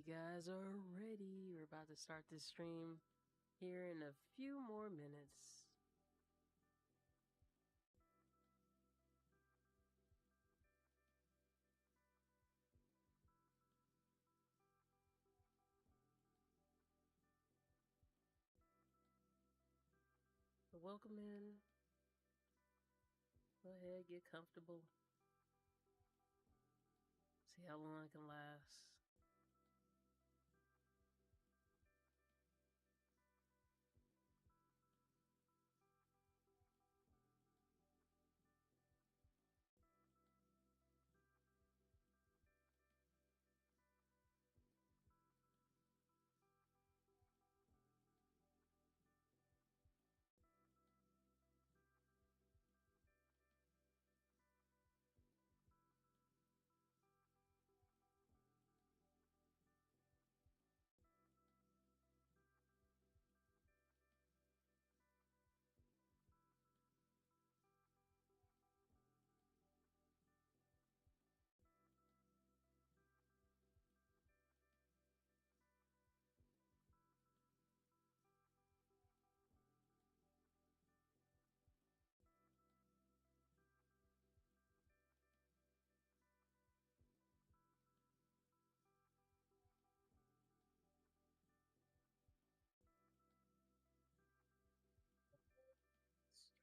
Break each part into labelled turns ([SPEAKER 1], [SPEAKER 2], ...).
[SPEAKER 1] guys are ready, we're about to start this stream here in a few more minutes. So welcome in. Go ahead, get comfortable. See how long I can last.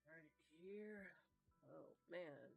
[SPEAKER 1] Start here. Oh man.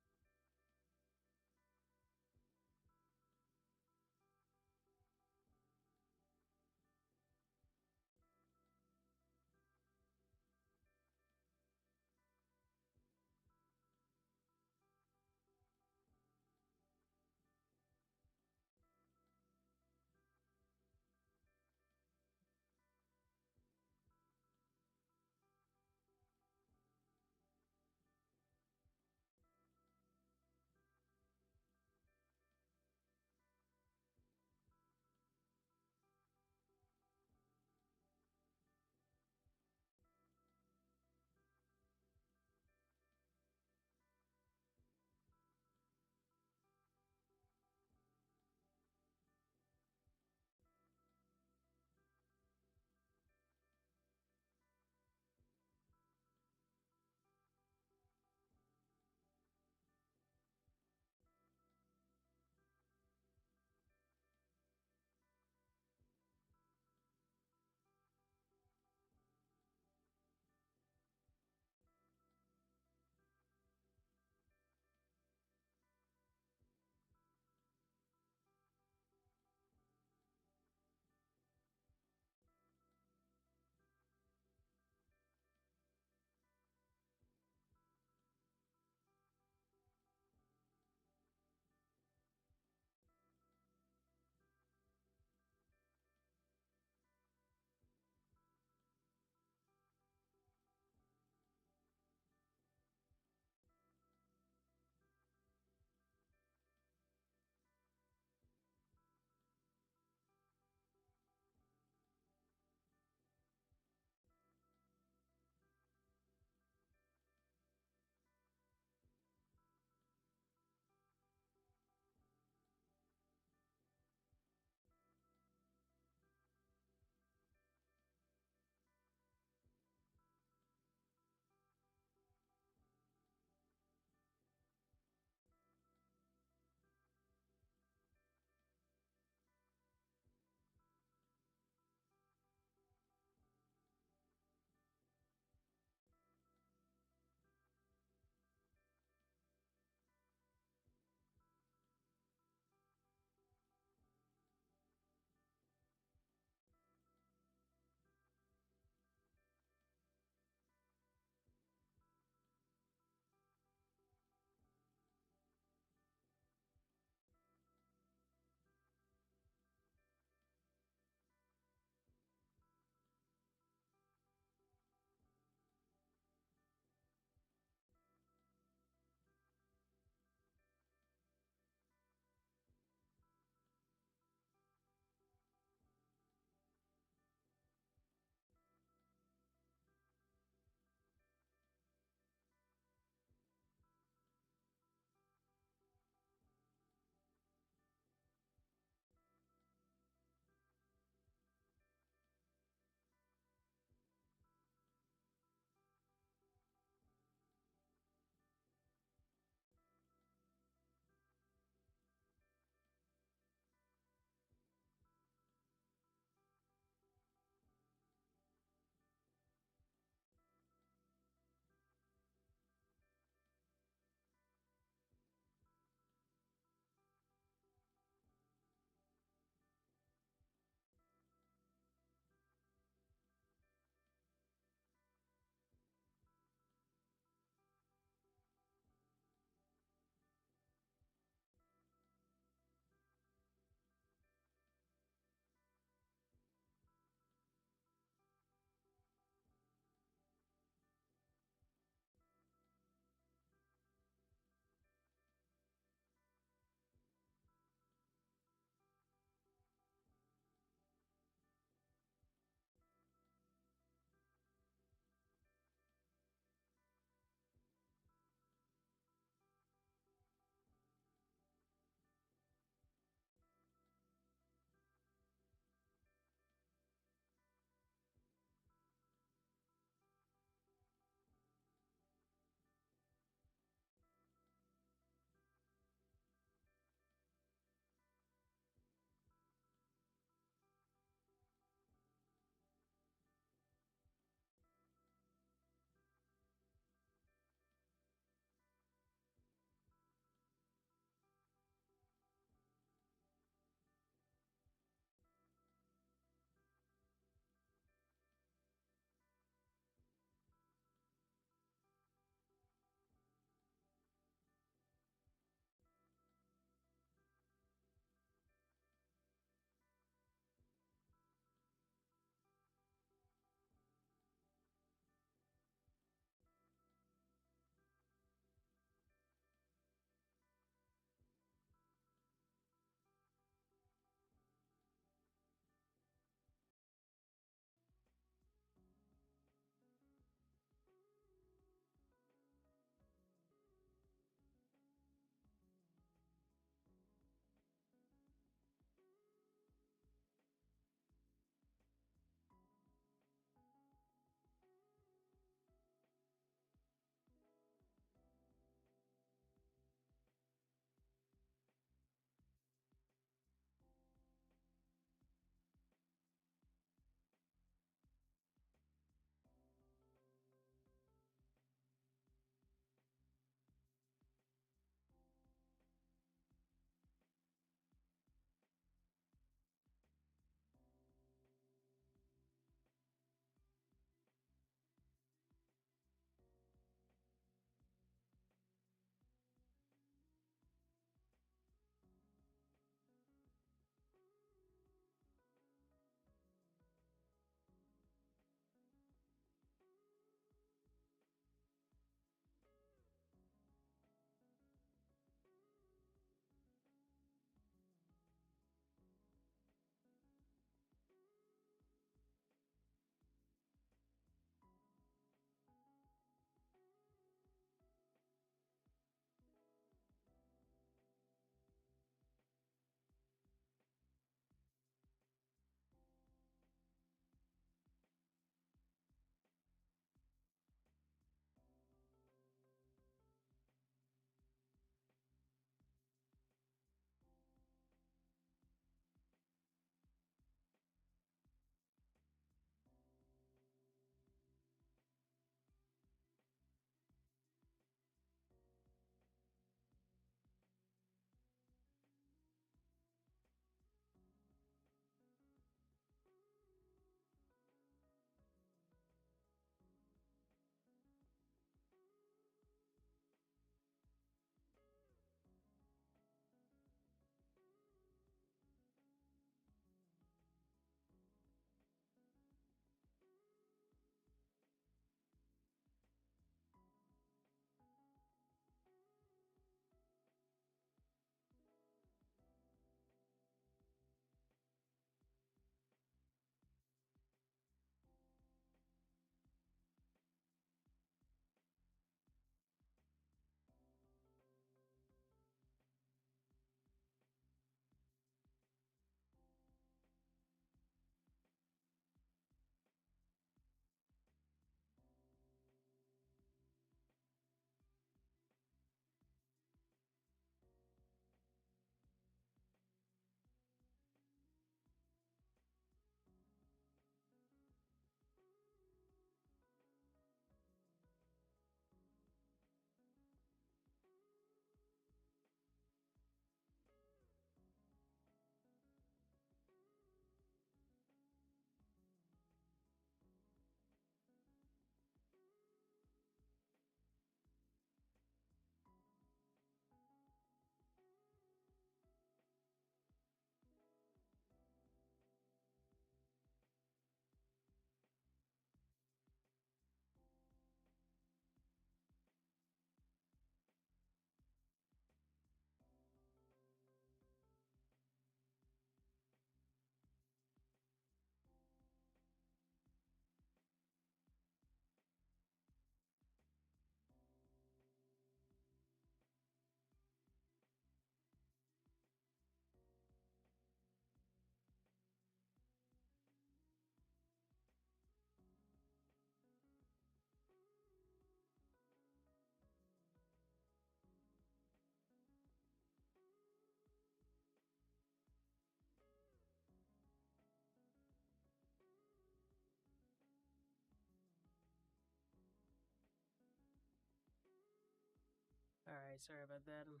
[SPEAKER 1] sorry about that. I'm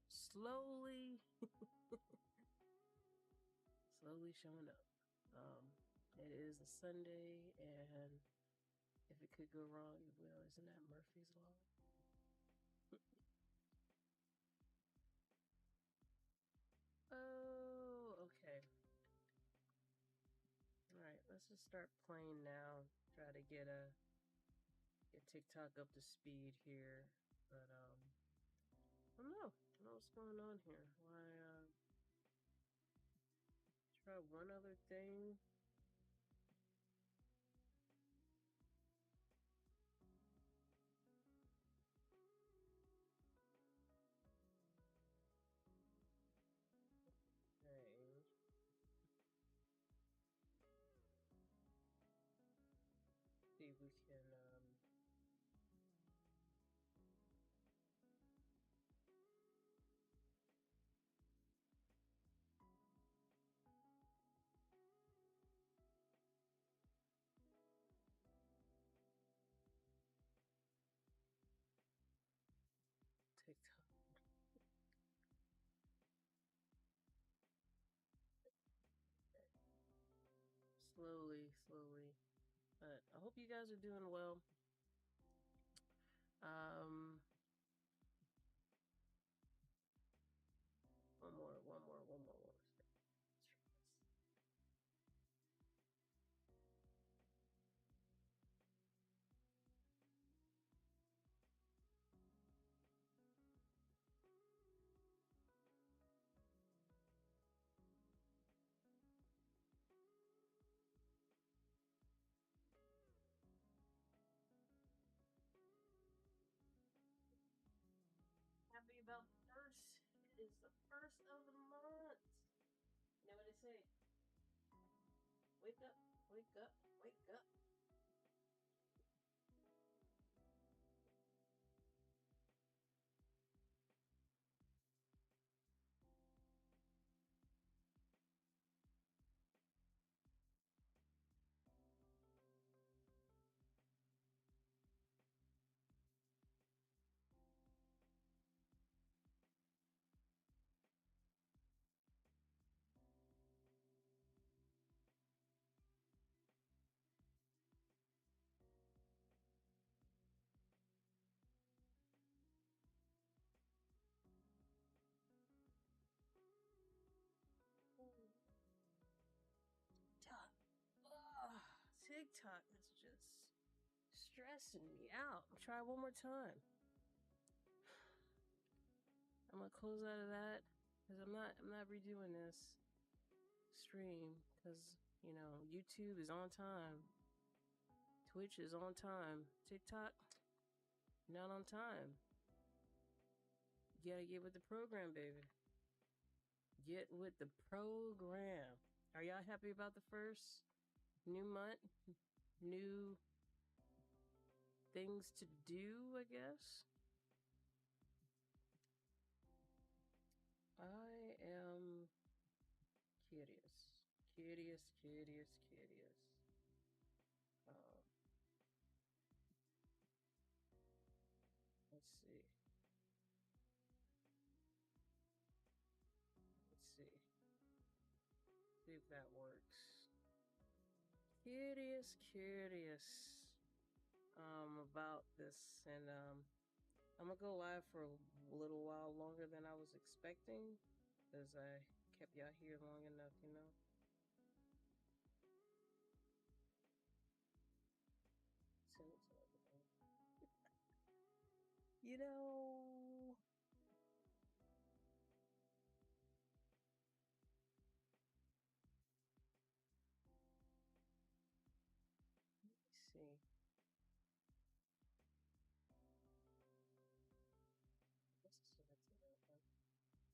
[SPEAKER 1] slowly, slowly showing up. It is a Sunday, and if it could go wrong, it will. Isn't that Murphy's Law? Oh, okay. All right, let's just start playing now. Try to get TikTok up to speed here, but I don't know what's going on here. Why? Try one other thing. Okay. See if we can TikTok. Slowly. But I hope you guys are doing well. Um, one more. Happy about the first. It is the first of the month. You know what they say? Wake up, wake up, wake up. TikTok. Ugh, TikTok is just stressing me out. Try one more time. I'm gonna close out of that because I'm not redoing this stream because YouTube is on time, Twitch is on time, TikTok not on time. You gotta get with the program, baby. Get with the program. Are y'all happy about the first new month? New things to do, I guess. I am curious. Um, let's see. See if that works. Curious. About this, and I'm gonna go live for a little while longer than I was expecting, because I kept y'all here long enough, you know. Let me see.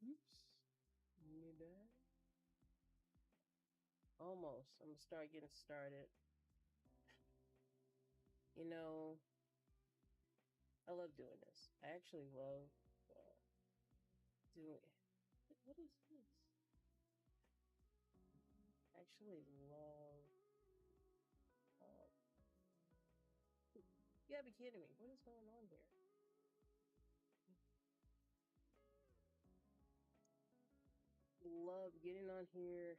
[SPEAKER 1] Oops. Me bad. Almost. I'm gonna start getting started. I love doing this. I actually love doing. What is this? I actually love. Um, you gotta be kidding me. What is going on here? getting on here.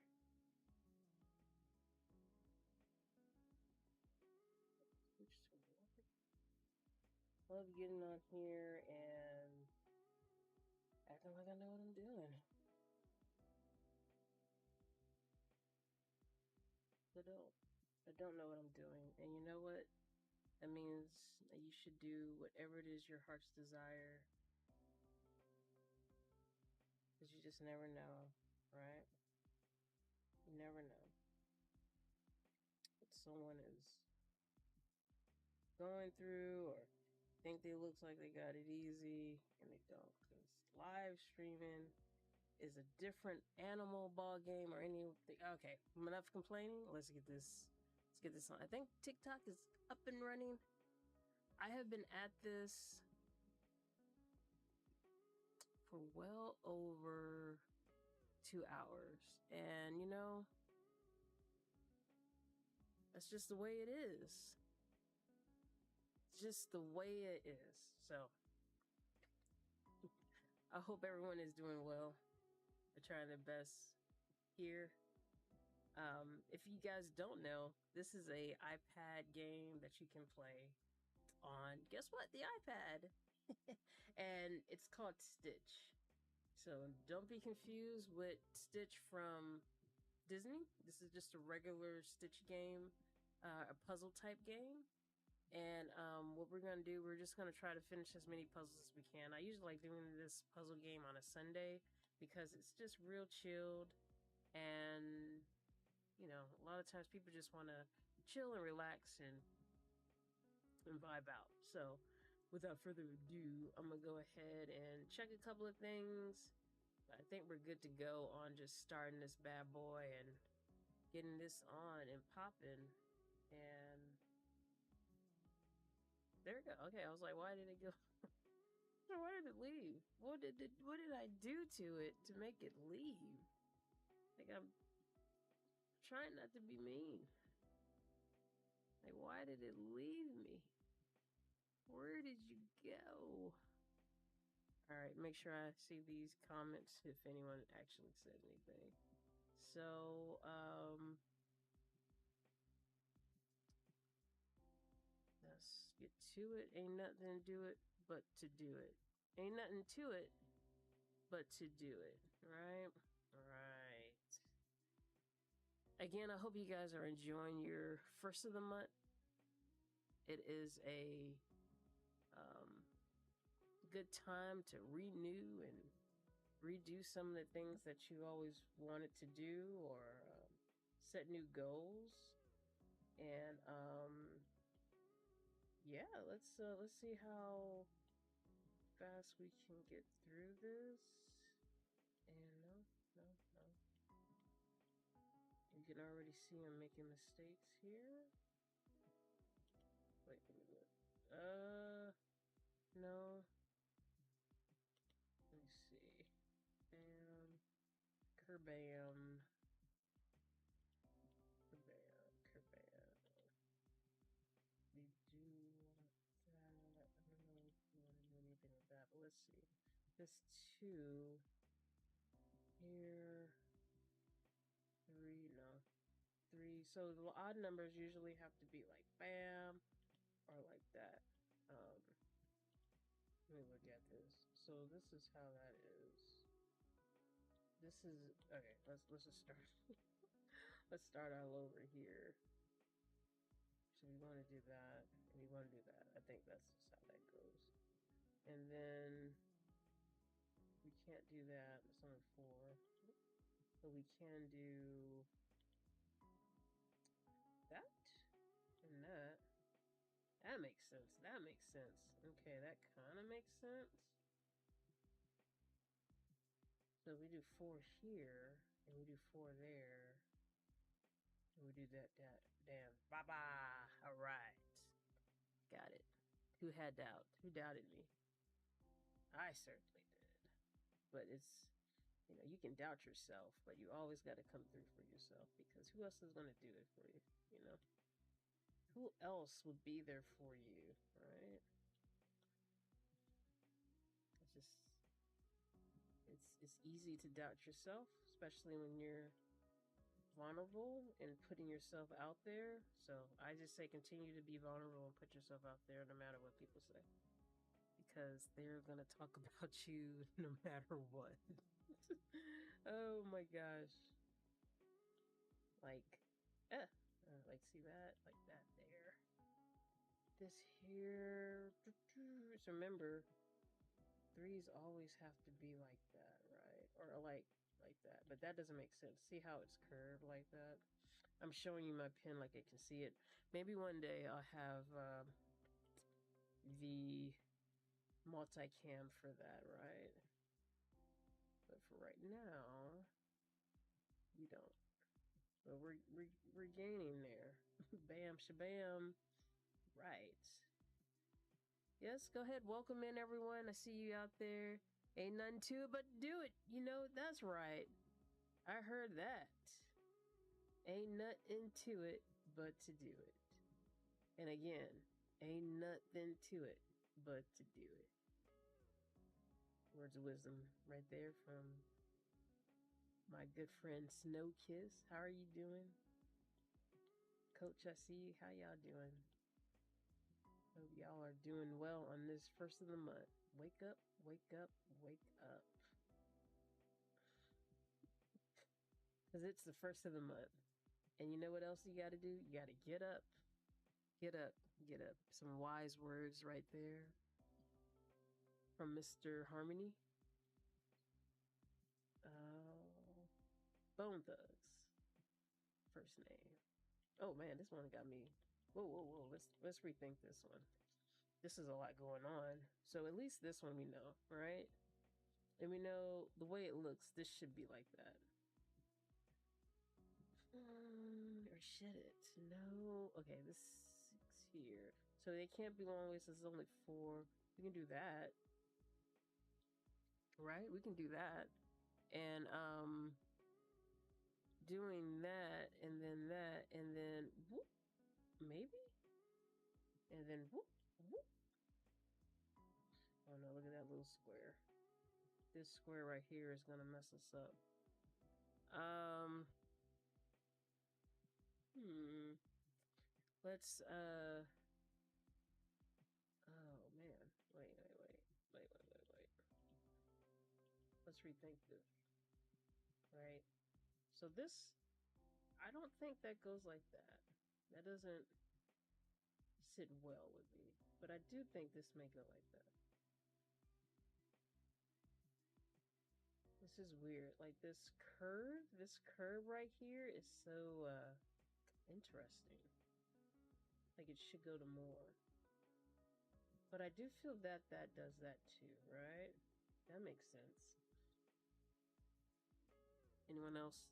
[SPEAKER 1] Love getting on here and acting like I know what I'm doing. I don't know what I'm doing. And you know what? That means that you should do whatever it is your heart's desire. Because you just never know, right? You never know what someone is going through or think they looks like they got it easy and they don't. Because live streaming is a different animal ball game or anything. Okay, enough complaining. Let's get this on. I think TikTok is up and running. I have been at this for well over 2 hours, and you know, that's just the way it is. It's just the way it is. So I hope everyone is doing well. They're trying their best here. If you guys don't know, this is a iPad game that you can play on, guess what? The iPad. And it's called Stitch. So don't be confused with Stitch from Disney. This is just a regular Stitch game, a puzzle type game. And what we're gonna do, we're just gonna try to finish as many puzzles as we can. I usually like doing this puzzle game on a Sunday because it's just real chilled, and you know, a lot of times people just want to chill and relax and vibe out. So without further ado, I'm gonna go ahead and check a couple of things. I think we're good to go on just starting this bad boy and getting this on and popping. And there we go. Okay, I was like, why did it go? Why did it leave? What did I do to it to make it leave? Like, I'm trying not to be mean. Like, why did it leave me? Where did you go? Alright, make sure I see these comments if anyone actually said anything. So, let's get to it. Ain't nothing to do it but to do it. Ain't nothing to it but to do it, right? Right. Again, I hope you guys are enjoying your first of the month. It is a good time to renew and redo some of the things that you always wanted to do, or set new goals. And yeah, let's see how fast we can get through this. And no. You can already see I'm making mistakes here. Wait a minute. No. Let me see. Bam. Kerbam. Kerbam. We do want that. I don't know if we want to do anything with that, but let's see. This 2 here. 3, no. 3. So the odd numbers usually have to be like bam or like that. Let me look at this. So this is how that is. This is okay. Let's just start. Let's start all over here. So we want to do that, and we want to do that. I think that's just how that goes. And then we can't do that. It's only 4, but we can do that and that. That makes sense. That makes sense. Okay, that kind of makes sense. So we do 4 here, and we do 4 there, and we do that. Damn. Bye-bye. All right. Got it. Who had doubt? Who doubted me? I certainly did. But it's, you know, you can doubt yourself, but you always got to come through for yourself, because who else is going to do it for you, you know? Who else would be there for you, right? It's just, it's easy to doubt yourself, especially when you're vulnerable and putting yourself out there. So I just say continue to be vulnerable and put yourself out there no matter what people say, because they're gonna talk about you no matter what. Oh my gosh. Like, like see that? Like that there. This here. So remember, threes always have to be like that, right? Or like that. But that doesn't make sense. See how it's curved like that? I'm showing you my pen like I can see it. Maybe one day I'll have the multicam for that, right? But for right now, we don't. But we're gaining there. Bam shabam. Right. Yes, go ahead. Welcome in, everyone. I see you out there. Ain't nothing to it but do it. You know, that's right. I heard that. Ain't nothing to it but to do it. And again, ain't nothing to it but to do it. Words of wisdom right there from my good friend Snow Kiss. How are you doing? Coach, I see you. How y'all doing? Hope y'all are doing well on this first of the month. Wake up, wake up, wake up. Because it's the first of the month. And you know what else you got to do? You got to get up. Get up, get up. Some wise words right there from Mr. Harmony. Bone Thugs. First name. Oh man, this one got me. Whoa. Let's rethink this one. This is a lot going on. So at least this one we know, right? And we know the way it looks, this should be like that. Or should it? No. Okay, this 6 here. So they can't be long ways. This is only 4. We can do that. Right? We can do that. And doing that, and then whoop, maybe? And then whoop. Oh no, look at that little square. This square right here is gonna mess us up. Let's oh man. Wait. Let's rethink this. Right? So this, I don't think that goes like that. That doesn't sit well with me. But I do think this may go like that. This is weird. Like this curve right here is so interesting. Like it should go to more. But I do feel that that does that too, right? That makes sense. Anyone else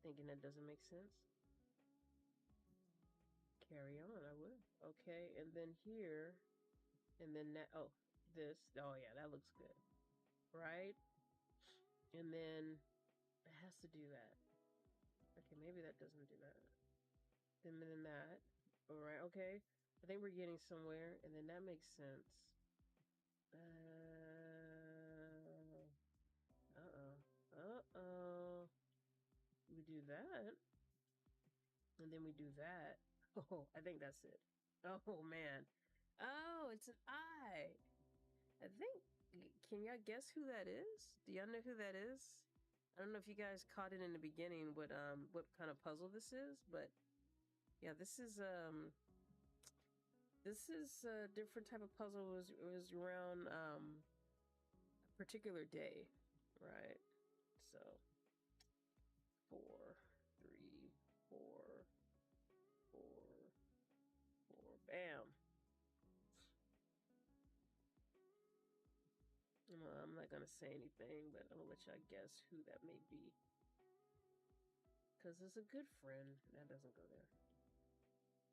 [SPEAKER 1] thinking that doesn't make sense? Carry on, I would. Okay, and then here, and then that, oh, this, oh yeah, that looks good. Right? And then it has to do that. Okay, maybe that doesn't do that. Then that. All right, okay. I think we're getting somewhere, and then that makes sense. We do that, and then we do that. Oh, I think that's it. Oh man. Oh, it's an eye. I think. Can y'all guess who that is? Do y'all know who that is? I don't know if you guys caught it in the beginning what kind of puzzle this is, but yeah, this is a different type of puzzle. It was around a particular day, right? So 4, 3, 4, 4, 4, bam. I'm not gonna say anything, but I'm gonna let y'all guess who that may be. Because it's a good friend. That doesn't go there.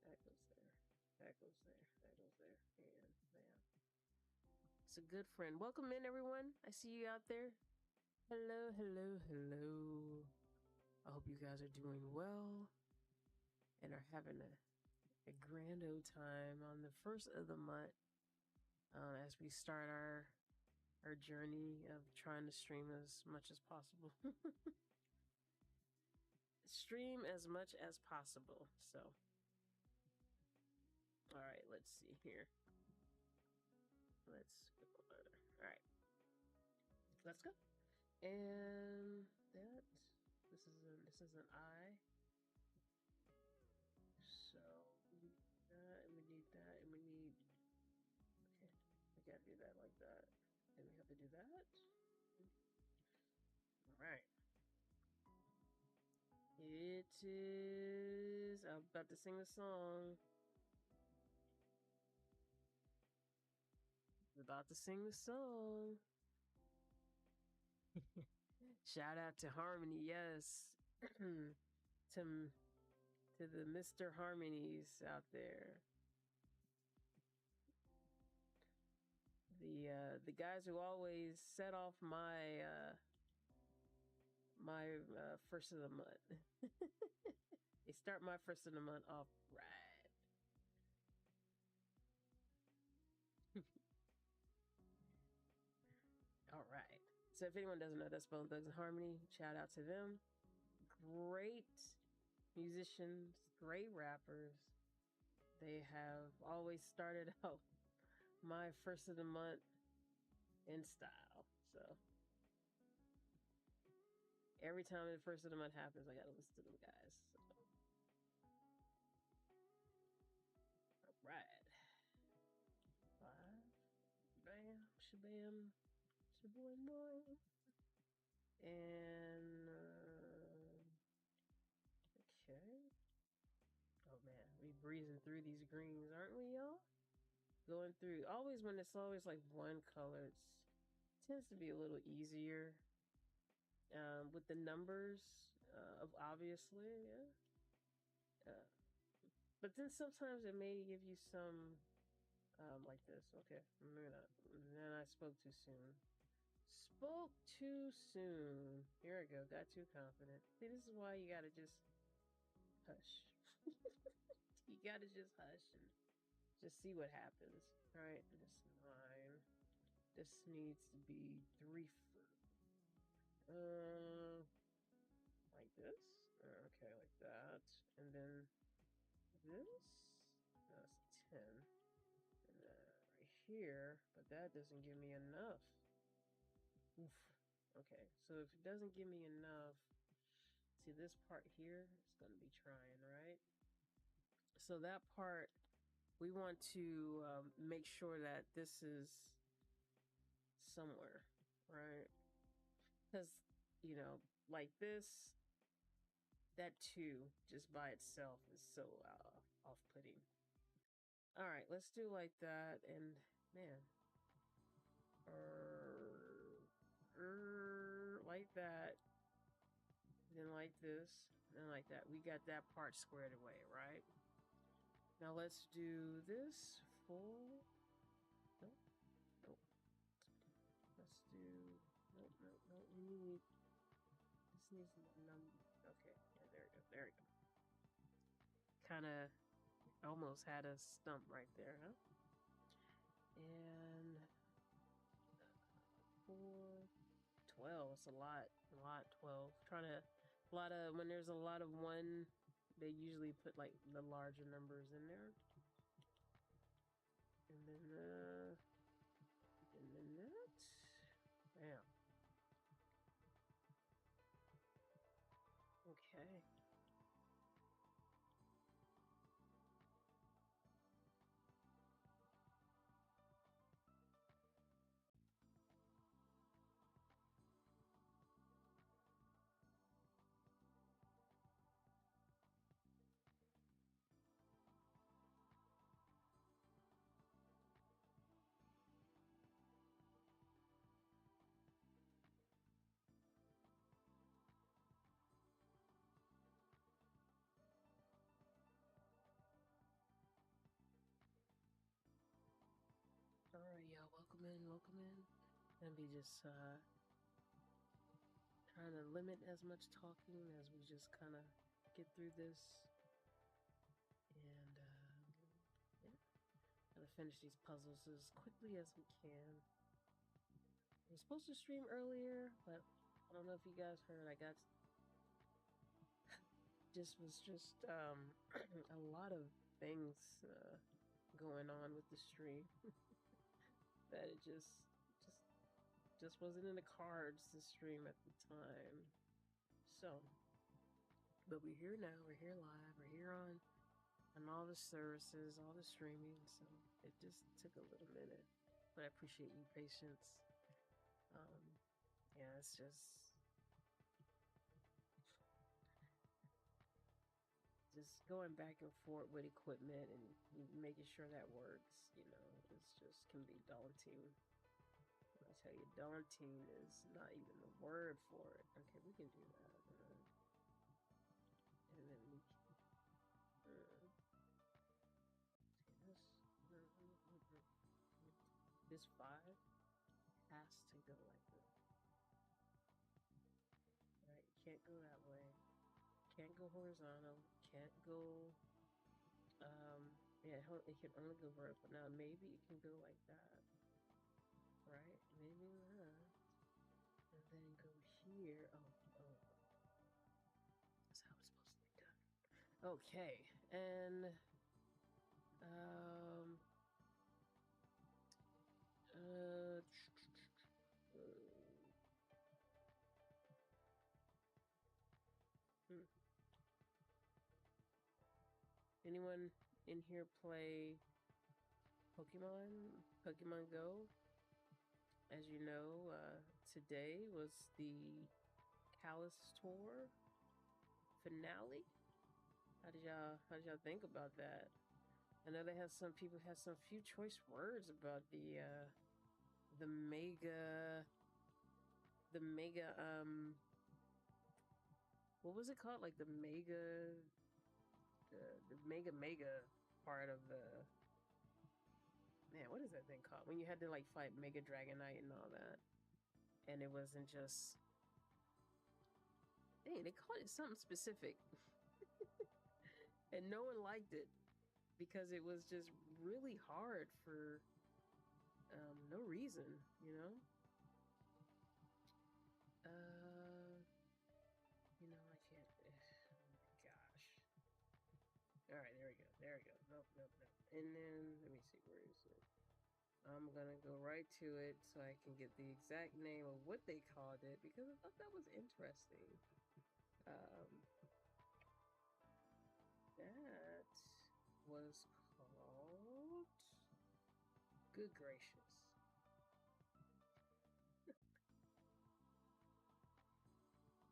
[SPEAKER 1] That goes there. That goes there. That goes there. And bam. It's a good friend. Welcome in, everyone. I see you out there. Hello. I hope you guys are doing well and are having a grand old time on the first of the month as we start our our journey of trying to stream as much as possible. Stream as much as possible. So, all right, let's see here. Let's go. All right, let's go. And that this is an I. So we need that, and we need that, and we need. Okay, we gotta do that like that. And we have to do that. All right. It is. I'm about to sing the song. About to sing the song. Shout out to Harmony, yes. to the Mr. Harmonies out there. The guys who always set off my first of the month. They start my first of the month off right. All right. So if anyone doesn't know, that's Bone Thugs and Harmony. Shout out to them. Great musicians, great rappers. They have always started out my first of the month in style. So every time the first of the month happens, I gotta listen to them guys. So. All right. 5. Bam. Shabam. Shaboing boy. And okay. Oh man, we breezing through these greens, aren't we, y'all? Going through always when it's always like one color, it tends to be a little easier. With the numbers, obviously, yeah. But then sometimes it may give you some, like this. Okay, maybe not. Then I spoke too soon. Spoke too soon. Here I go. Got too confident. See, this is why you gotta just hush. You gotta just hush and just see what happens. All right, this 9. This needs to be 3. Like this. Okay, like that, and then this. That's 10. And then right here, but that doesn't give me enough. Oof. Okay, so if it doesn't give me enough, see this part here is going to be trying, right? So that part, we want to make sure that this is somewhere, right? Because, you know, like this, that 2 just by itself is so off-putting. All right, let's do like that, and man, like that, then like this, then like that. We got that part squared away, right? Now let's do this for, nope, nope. Let's do, nope, we need, this needs number, okay, yeah, there we go, there we go. Kind of almost had a stump right there, huh? And 4, 12, it's a lot, 12. Trying to, a lot of, when there's a lot of 1, they usually put like the larger numbers in there. And then that, bam. Okay. All right, y'all, welcome in. And be just trying to limit as much talking as we just kind of get through this. And yeah, gotta finish these puzzles as quickly as we can. was supposed to stream earlier, but I don't know if you guys heard. I got just a lot of things going on with the stream that it just wasn't in the cards to stream at the time. So, but we're here now. We're here live. We're here on all the services, all the streaming. So it just took a little minute, but I appreciate you patience. Yeah, it's just going back and forth with equipment and making sure that works. You know, it's just can be daunting. I tell you, daunting is not even the word for it. Okay, we can do that. And then we can, this 5 has to go like this. Right, can't go that way. Can't go horizontal. Can't go. Yeah, it can only go vertical. Now maybe it can go like that. Right, maybe that. And then go here. Oh. That's how it's supposed to be done. Okay, and anyone in here play Pokemon Go? As you know, today was the Kalos Tour finale. How did y'all think about that? I know they have some people had some few choice words about the mega what was it called? Like the mega part of the, man, what is that thing called? When you had to like fight Mega Dragonite and all that. And it wasn't just, dang, they called it something specific. And no one liked it because it was just really hard for no reason, you know? You know, I can't, oh my gosh. Alright, there we go. Nope. And then, let me see, where is it? I'm gonna go right to it so I can get the exact name of what they called it, because I thought that was interesting. That was called... Good gracious.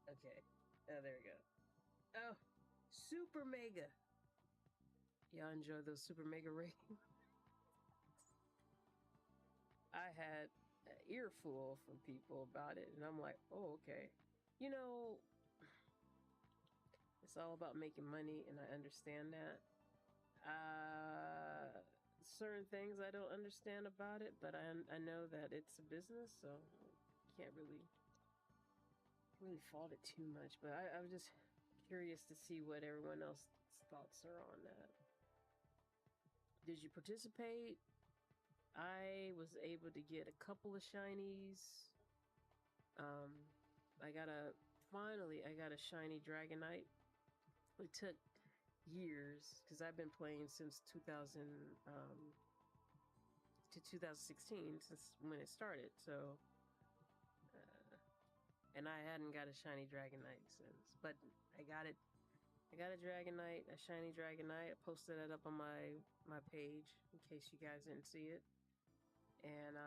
[SPEAKER 1] Okay. Oh, there we go. Oh, Super Mega. Y'all enjoy those Super Mega ratings? I had an earful from people about it, and I'm like, oh, okay. You know, it's all about making money, and I understand that. Certain things I don't understand about it, but I know that it's a business, so I can't really fault it too much. But I was just curious to see what everyone else's thoughts are on that. Did you participate? I was able to get a couple of shinies. I got a shiny Dragonite. It took years because I've been playing since 2000 to 2016, since when it started. So, and I hadn't got a shiny Dragonite since, but I got it. I got a Dragonite, a shiny Dragonite. I posted it up on my page in case you guys didn't see it, and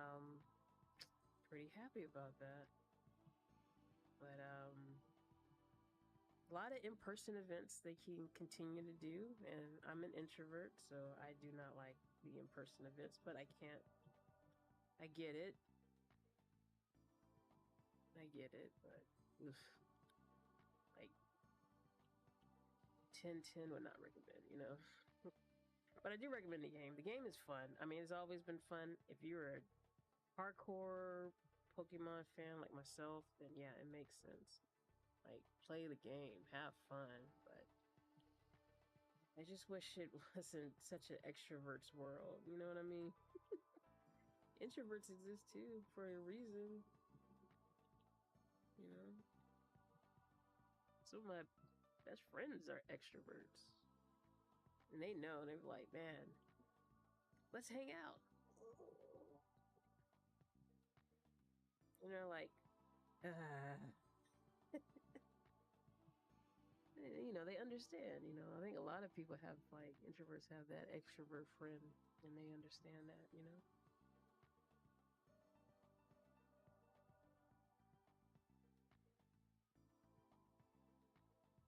[SPEAKER 1] pretty happy about that. But a lot of in-person events they can continue to do, and I'm an introvert, so I do not like the in-person events, but I can't. I get it, but oof, like 10/10 would not recommend, you know. But I do recommend the game. The game is fun. I mean, it's always been fun. If you're a hardcore Pokemon fan like myself, then yeah, it makes sense. Like, play the game, have fun, but I just wish it wasn't such an extrovert's world, you know what I mean? Introverts exist too, for a reason. Some of my best friends are extroverts. And they know, they're like, man, let's hang out. And they're like, you know, they understand, you know. I think a lot of people have, like, introverts have that extrovert friend, and they understand that, you know.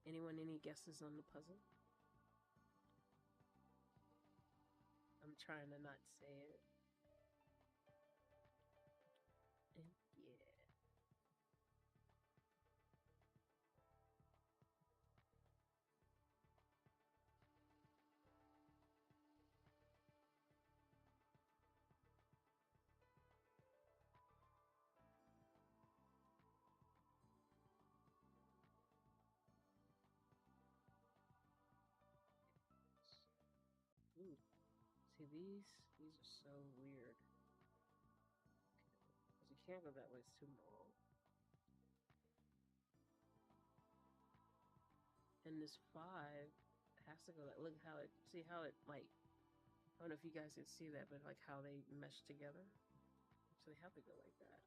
[SPEAKER 1] Anyone, any guesses on the puzzle? I'm trying to not say it. And yeah. Ooh. See, these are so weird. Because you can't go that way, it's too long. And this 5 has to go like, look how it, see how it, like, I don't know if you guys can see that, but like how they mesh together. So they have to go like that.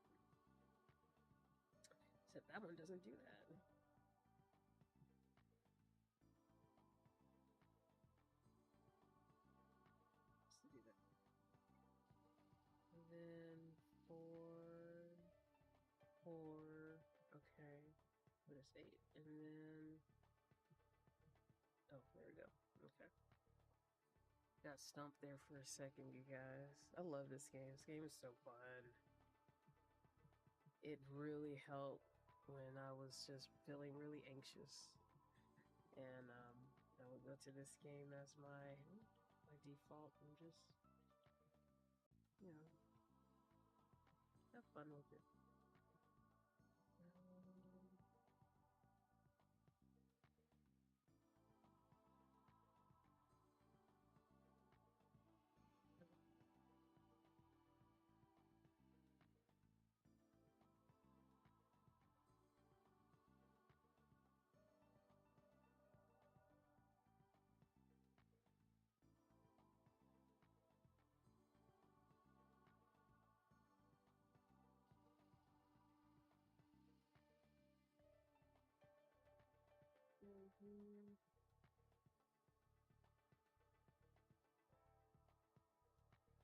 [SPEAKER 1] Except that one doesn't do that. Has to do that. And then 4, 4, okay. What is 8? And then, oh, there we go. Okay. Got stumped there for a second, you guys. I love this game. This game is so fun. It really helped when I was just feeling really anxious. And I would go to this game as my default and just, you know, have fun with it.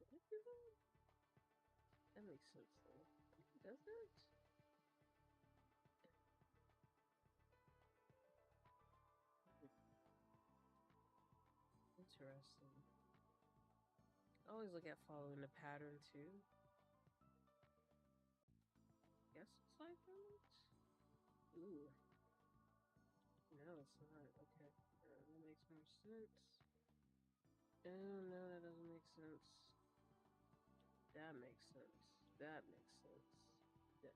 [SPEAKER 1] Did I do that? That makes sense though. Does it? Interesting. I always look at following the pattern too. Guess it's like that? Ooh. No, it's not. Okay. That makes more sense. Oh, no, that doesn't make sense. That makes sense. That makes sense. Yeah.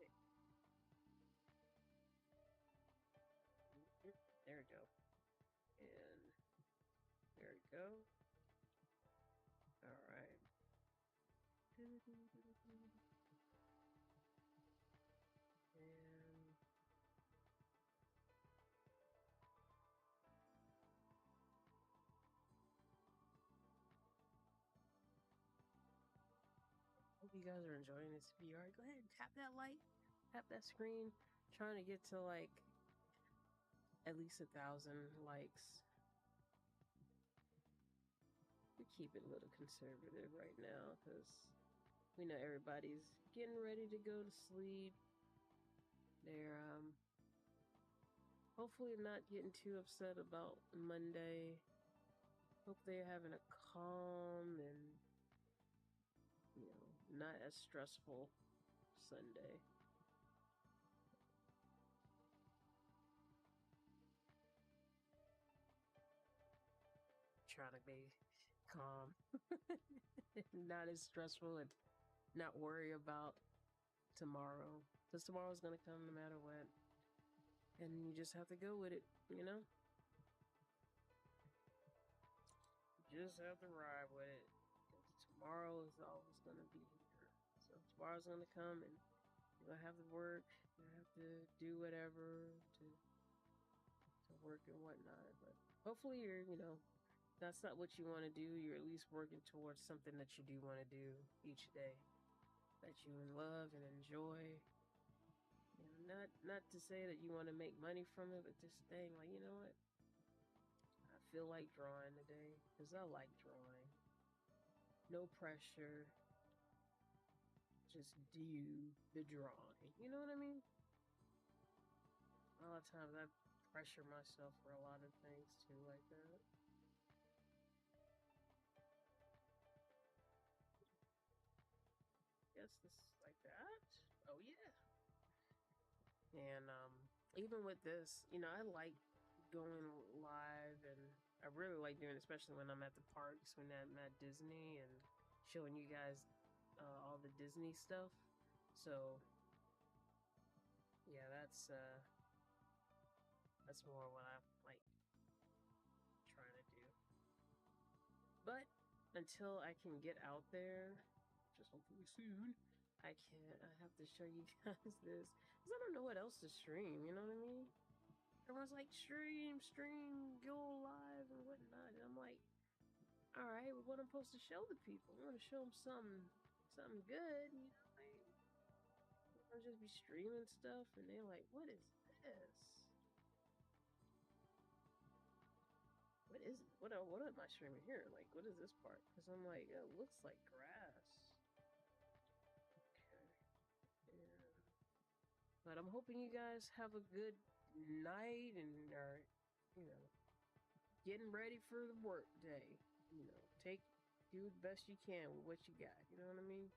[SPEAKER 1] Okay. And there we go. And there we go. All right. And hope you guys are enjoying this VR. Go ahead and tap that like, tap that screen. I'm trying to get to like at least 1,000 likes. We keep it a little conservative right now because we know everybody's getting ready to go to sleep. They're hopefully not getting too upset about Monday. Hope they're having a calm and, you know, not as stressful Sunday. Trying to be calm, not as stressful, and not worry about tomorrow. Because tomorrow's gonna come no matter what. And you just have to go with it, you know? You just have to ride with it. Because tomorrow is always gonna be here. So tomorrow's gonna come and you're gonna have to work, you have to do whatever to work and whatnot. But hopefully you're, that's not what you want to do. You're at least working towards something that you do want to do each day, that you love and enjoy. Not to say that you want to make money from it, but just saying like, you know what? I feel like drawing today because I like drawing. No pressure. Just do the drawing. You know what I mean? A lot of times I pressure myself for a lot of things too, like that. Guess this is like that. Oh yeah. And even with this, I like going live, and I really like doing it, especially when I'm at the parks, when I'm at Disney and showing you guys all the Disney stuff. So yeah, that's more what I like trying to do. But until I can get out there, just hopefully soon, I have to show you guys this, because I don't know what else to stream, you know what I mean? Everyone's like, stream, go live and whatnot, and I'm like, alright, well, what I'm supposed to show the people? I want to show them something good, like, I'll just be streaming stuff, and they're like, what is this? What is it? What am I streaming here? Like, what is this part? Because I'm like, it looks like grass. Okay. Yeah. But I'm hoping you guys have a good night and are, getting ready for the work day. Do the best you can with what you got. You know what I mean?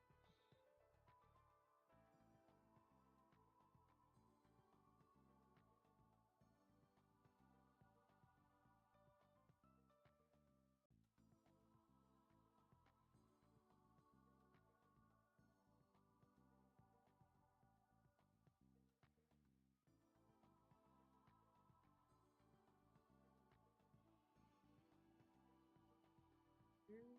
[SPEAKER 1] Mm.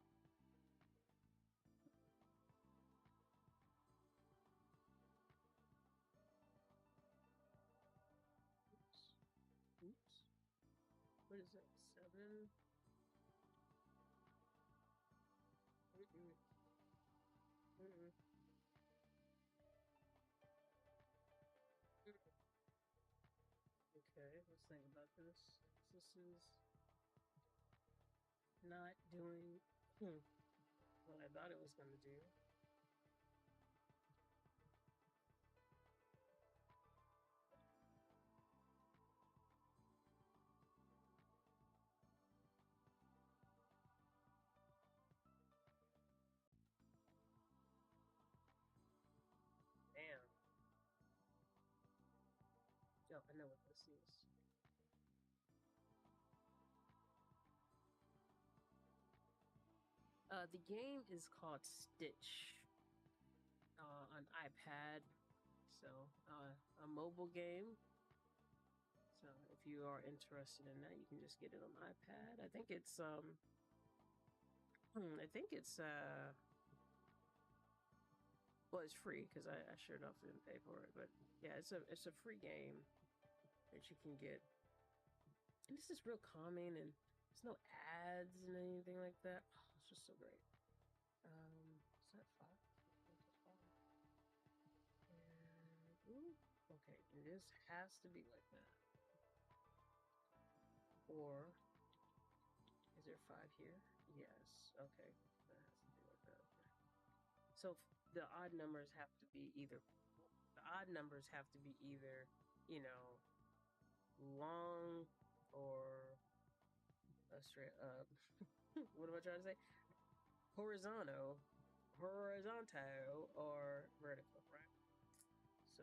[SPEAKER 1] Oops. Oops. What is that? 7? Mm-mm. Mm-mm. Okay, let's think about this. This is not doing what I thought it was going to do. Damn. Oh, I know what this is. The game is called Stitch on iPad. So, a mobile game. So, if you are interested in that, you can just get it on iPad. I think it's well, it's free because I sure enough didn't pay for it. But yeah, it's a free game that you can get, and this is real calming, and there's no ads and anything like that. Oh, it's just so great. Is that 5? And, ooh, okay, this has to be like that. Or is there 5 here? Yes. Okay, that has to be like that. So the odd numbers have to be either long or straight up. What am I trying to say? Horizontal or vertical, right? So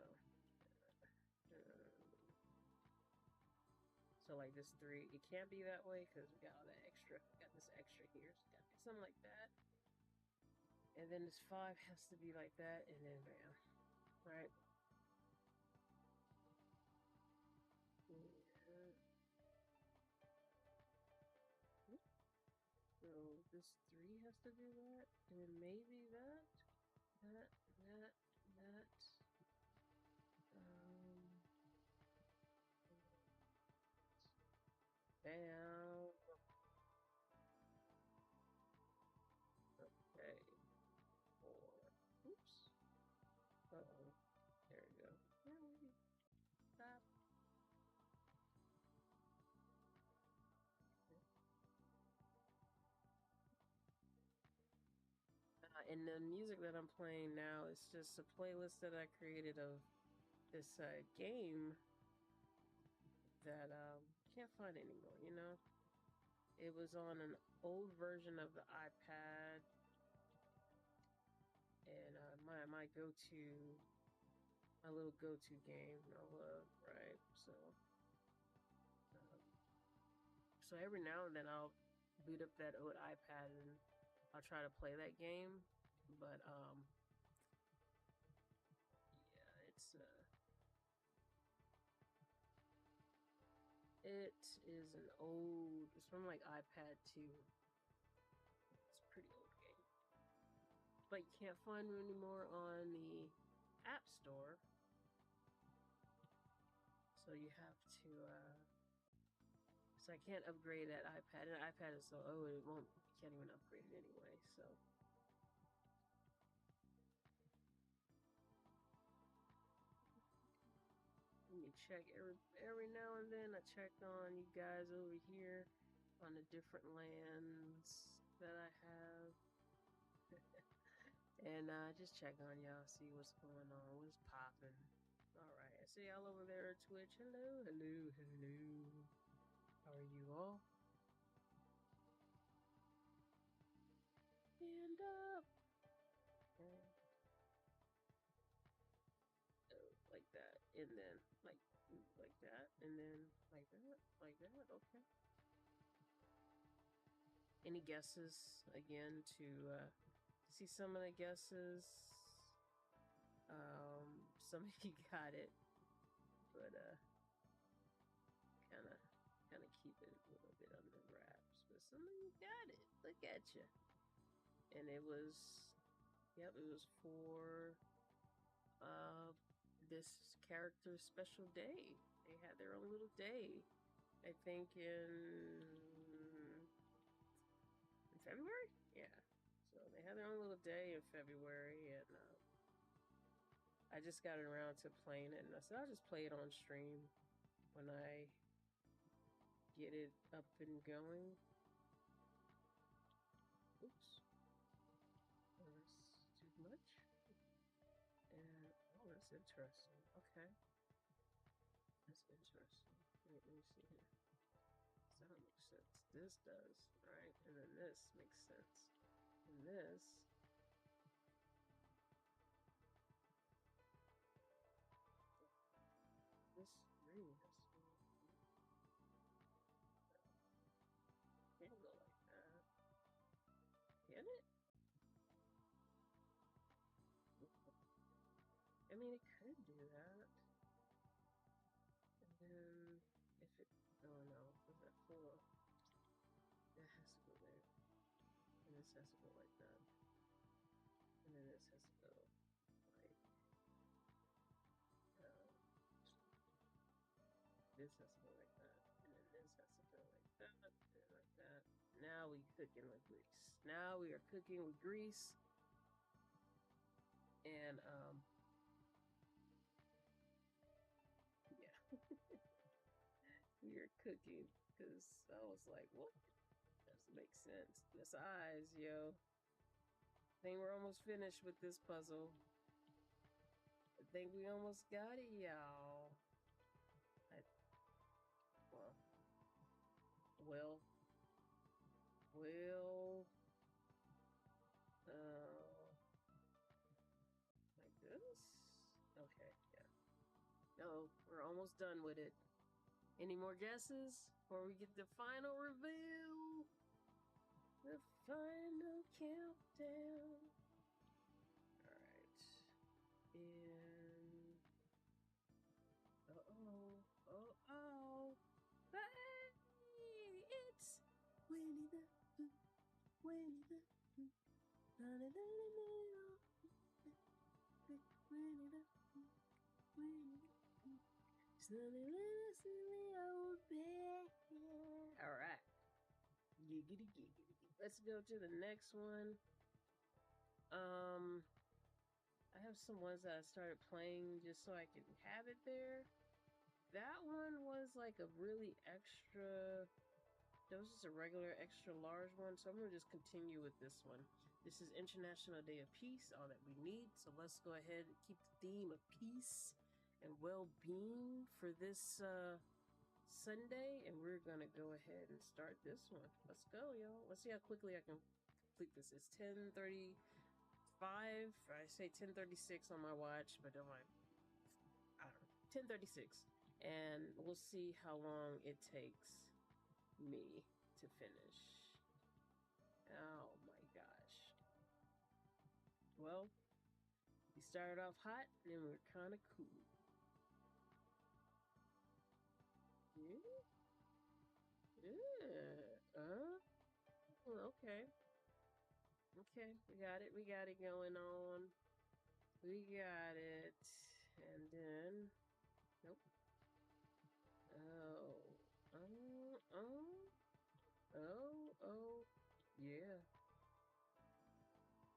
[SPEAKER 1] like this 3, it can't be that way because we got all that extra. We got this extra here, so gotta be something like that. And then this 5 has to be like that, and then bam, right? this 3 has to do that, and then maybe that. Bam. Okay. 4. Oops. Uh-oh. There we go. Stop. And the music that I'm playing now is just a playlist that I created of this game that can't find anymore, you know? It was on an old version of the iPad, and my go-to, my little go-to game I love, right? So every now and then I'll boot up that old iPad and I'll try to play that game, but yeah, it is it's from like iPad 2. It's a pretty old game, but you can't find it anymore on the App Store, so you have to so I can't upgrade that iPad, and the iPad is so old you can't even upgrade it anyway, so let me check every now and then. I check on you guys over here on the different lands that I have. And just check on y'all, see what's going on, what's popping. Alright, I see y'all over there at Twitch. Hello, hello, hello. How are you all? Stand up! Okay. Like that, and then like that, and then like that, okay. Any guesses again to see some of the guesses? Some of you got it, but kind of keep it a little bit under wraps. But some of you got it. Look at you. And it was, yep, it was for this character's special day. They had their own little day. I think in February? Yeah. So they had their own little day in February, and I just got around to playing it, and I said I'll just play it on stream when I get it up and going. Oops. That's too much. And oh, that's interesting. Okay. That's interesting. Let me see here. So that makes sense. This does, right? And then this makes sense. And this. This ring has to go. Can't go like that. Can it? I mean, it could do that. And then, if it, oh no, was that 4? It has to go there. And this has to go like that. And then this has to go like, this has to go like that. And then this has to go like that, and like that. Now we cooking with grease. Now we are cooking with grease. And, yeah. We are cooking, because I was like, what? Doesn't make sense. This eyes, yo. I think we're almost finished with this puzzle. I think we almost got it, y'all. Well, like this? Okay, yeah. No, we're almost done with it. Any more guesses before we get the final reveal? The final countdown. Alright. And... uh-oh. Uh-oh. Hey! It's Winnie the Pooh. All right. Giggity giggity. Let's go to the next one. I have some ones that I started playing just so I can have it there. That one was like a really extra. That was just a regular extra large one, so I'm gonna just continue with this one. This is International Day of Peace, all that we need. So let's go ahead and keep the theme of peace and well-being for this Sunday, and we're gonna go ahead and start this one. Let's go, y'all. Let's see how quickly I can complete this. It's 10:35. I say 10:36 on my watch, but on my, I don't know, 10:36, and we'll see how long it takes me to finish. Oh my gosh. Well, we started off hot and we're kind of cool. Okay. Okay, we got it. We got it going on. We got it. And then, nope. Oh, yeah.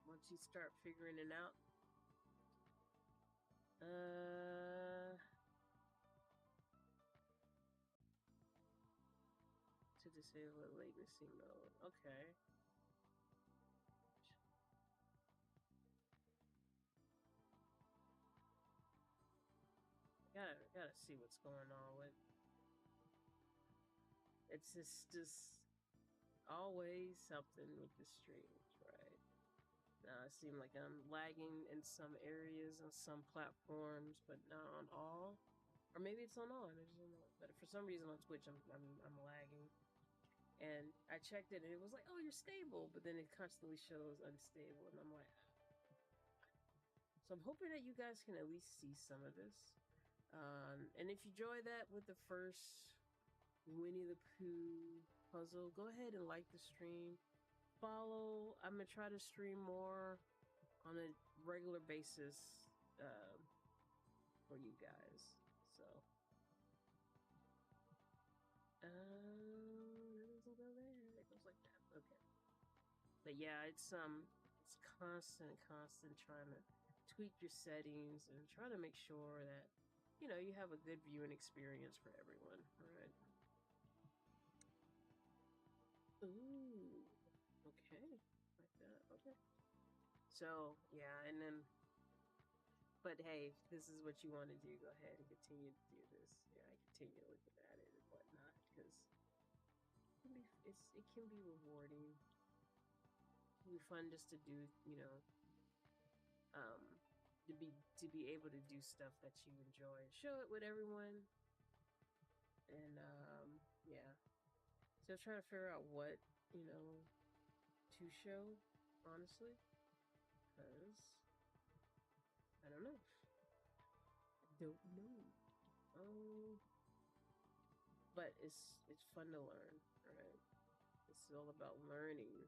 [SPEAKER 1] Once you start figuring it out. To disable latency mode. Okay. Gotta see what's going on with. It's just always something with the streams, right? Now it seems like I'm lagging in some areas on some platforms, but not on all. Or maybe it's on all. I just don't know. But for some reason on Twitch, I'm lagging. And I checked it, and it was like, "Oh, you're stable," but then it constantly shows unstable, and I'm like, so I'm hoping that you guys can at least see some of this. And if you enjoy that with the first Winnie the Pooh puzzle, go ahead and like the stream. Follow. I'm gonna try to stream more on a regular basis for you guys. So it doesn't go there. It goes like that. Okay. But yeah, it's constant trying to tweak your settings and try to make sure that you have a good viewing experience for everyone. All right. Ooh. Okay. Like that. Okay. So yeah, and then. But hey, if this is what you want to do, go ahead and continue to do this. Yeah, I continue looking at it and whatnot because it can be rewarding. It can be fun just to do, to be able to do stuff that you enjoy, show it with everyone, and yeah. So I'm trying to figure out what to show, honestly, because I don't know. But it's fun to learn, right? It's all about learning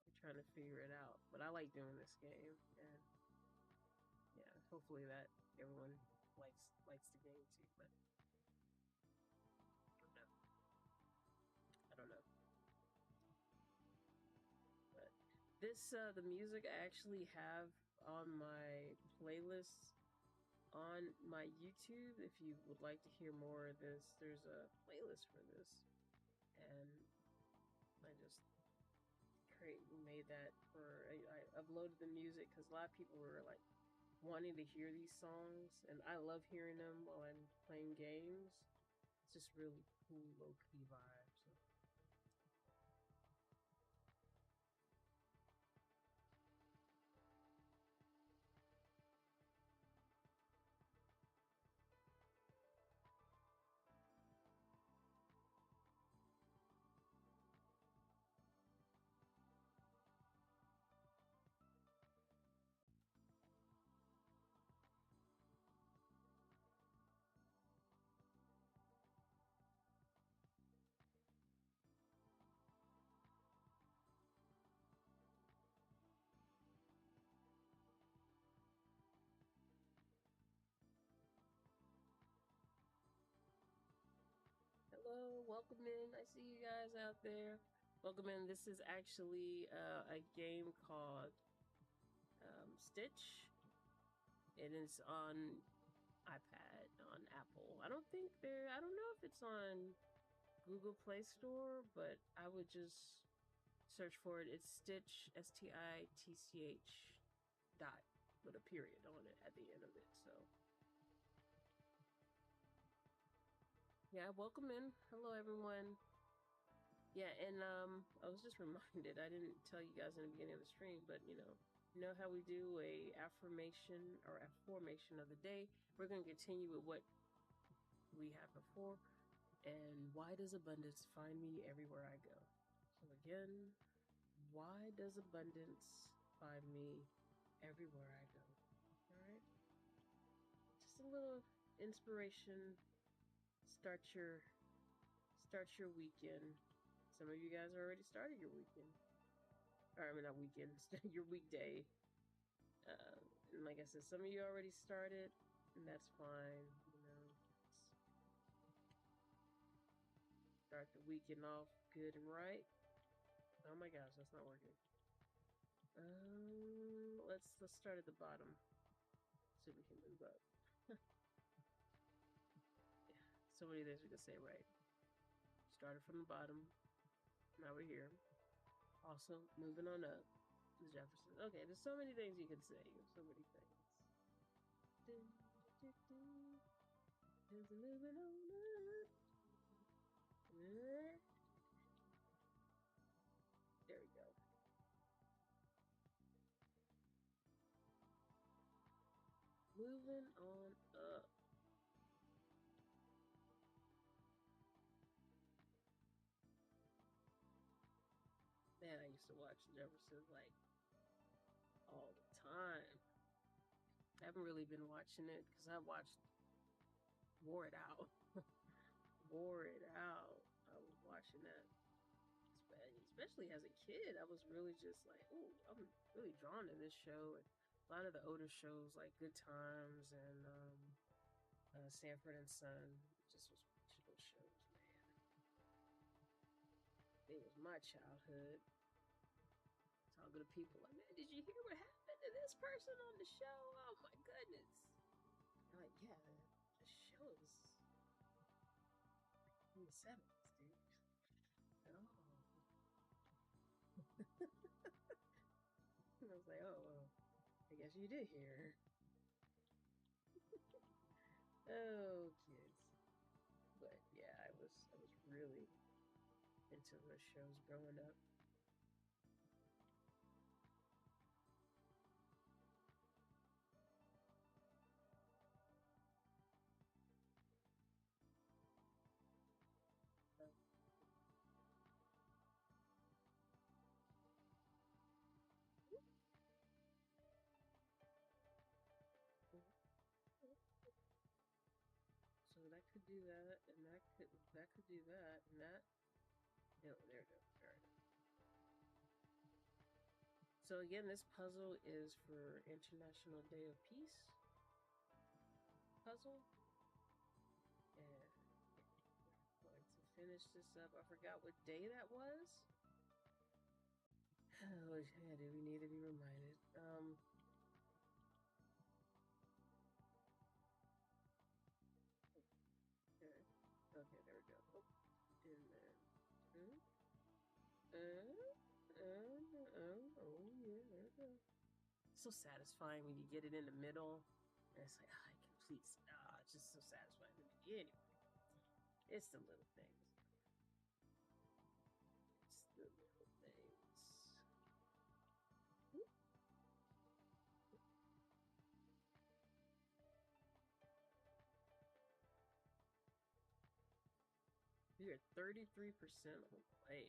[SPEAKER 1] and trying to figure it out. But I like doing this game, and yeah, hopefully that everyone likes the game too. But I don't know. But this the music I actually have on my playlist on my YouTube. If you would like to hear more of this, there's a playlist for this, and I just made that for I uploaded the music because a lot of people were like wanting to hear these songs, and I love hearing them while I'm playing games. It's just really cool, low-key vibe. So. welcome in. I see you guys out there. Welcome in. This is actually a game called Stitch. It is on iPad, on Apple. I don't know if it's on Google Play Store, but I would just search for it. It's Stitch, STITCH dot with a period on it at the end of it. So yeah, welcome in. Hello everyone. Yeah, and I was just reminded, I didn't tell you guys in the beginning of the stream, but you know how we do a affirmation or affirmation of the day. We're going to continue with what we had before. And why does abundance find me everywhere I go? So again, why does abundance find me everywhere I go? All right, just a little inspiration. Start your weekend. Some of you guys already started your weekend. Or I mean, not weekend, your weekday. And like I said, some of you already started, and that's fine. Start the weekend off good and right. Oh my gosh, that's not working. Let's start at the bottom. See if we can move up. Yeah, so many things we can say right. Started from the bottom. Now we're here. Also, moving on up. The Jefferson. Okay, there's so many things you can say. So many things. Just moving on up. There we go. Moving on up. Man, I used to watch the Jeffersons like all the time. I haven't really been watching it because I watched Wore It Out. Wore It Out. I was watching that. Especially as a kid, I was really just like, oh, I'm really drawn to this show. And a lot of the older shows like Good Times and Sanford and Son just was those shows, man. It was my childhood. Talking to people like, man, did you hear what happened to this person on the show? Oh my goodness. I'm like, yeah, the show is in the 70s, dude. Oh. And I was like, oh, well, I guess you did hear. Oh, kids. But yeah, I was really into those shows growing up. So that could do that, and that could do that, and that. No, there it goes. All right. So again, this puzzle is for International Day of Peace puzzle, and we're going to finish this up. I forgot what day that was. Oh, yeah, do we need to be reminded? Okay, there we go. Oh, and then, oh yeah, there we go. So satisfying when you get it in the middle, and it's like, I complete. It's just so satisfying to me. Anyway, it's the little things. It's the little things. We are 33% away.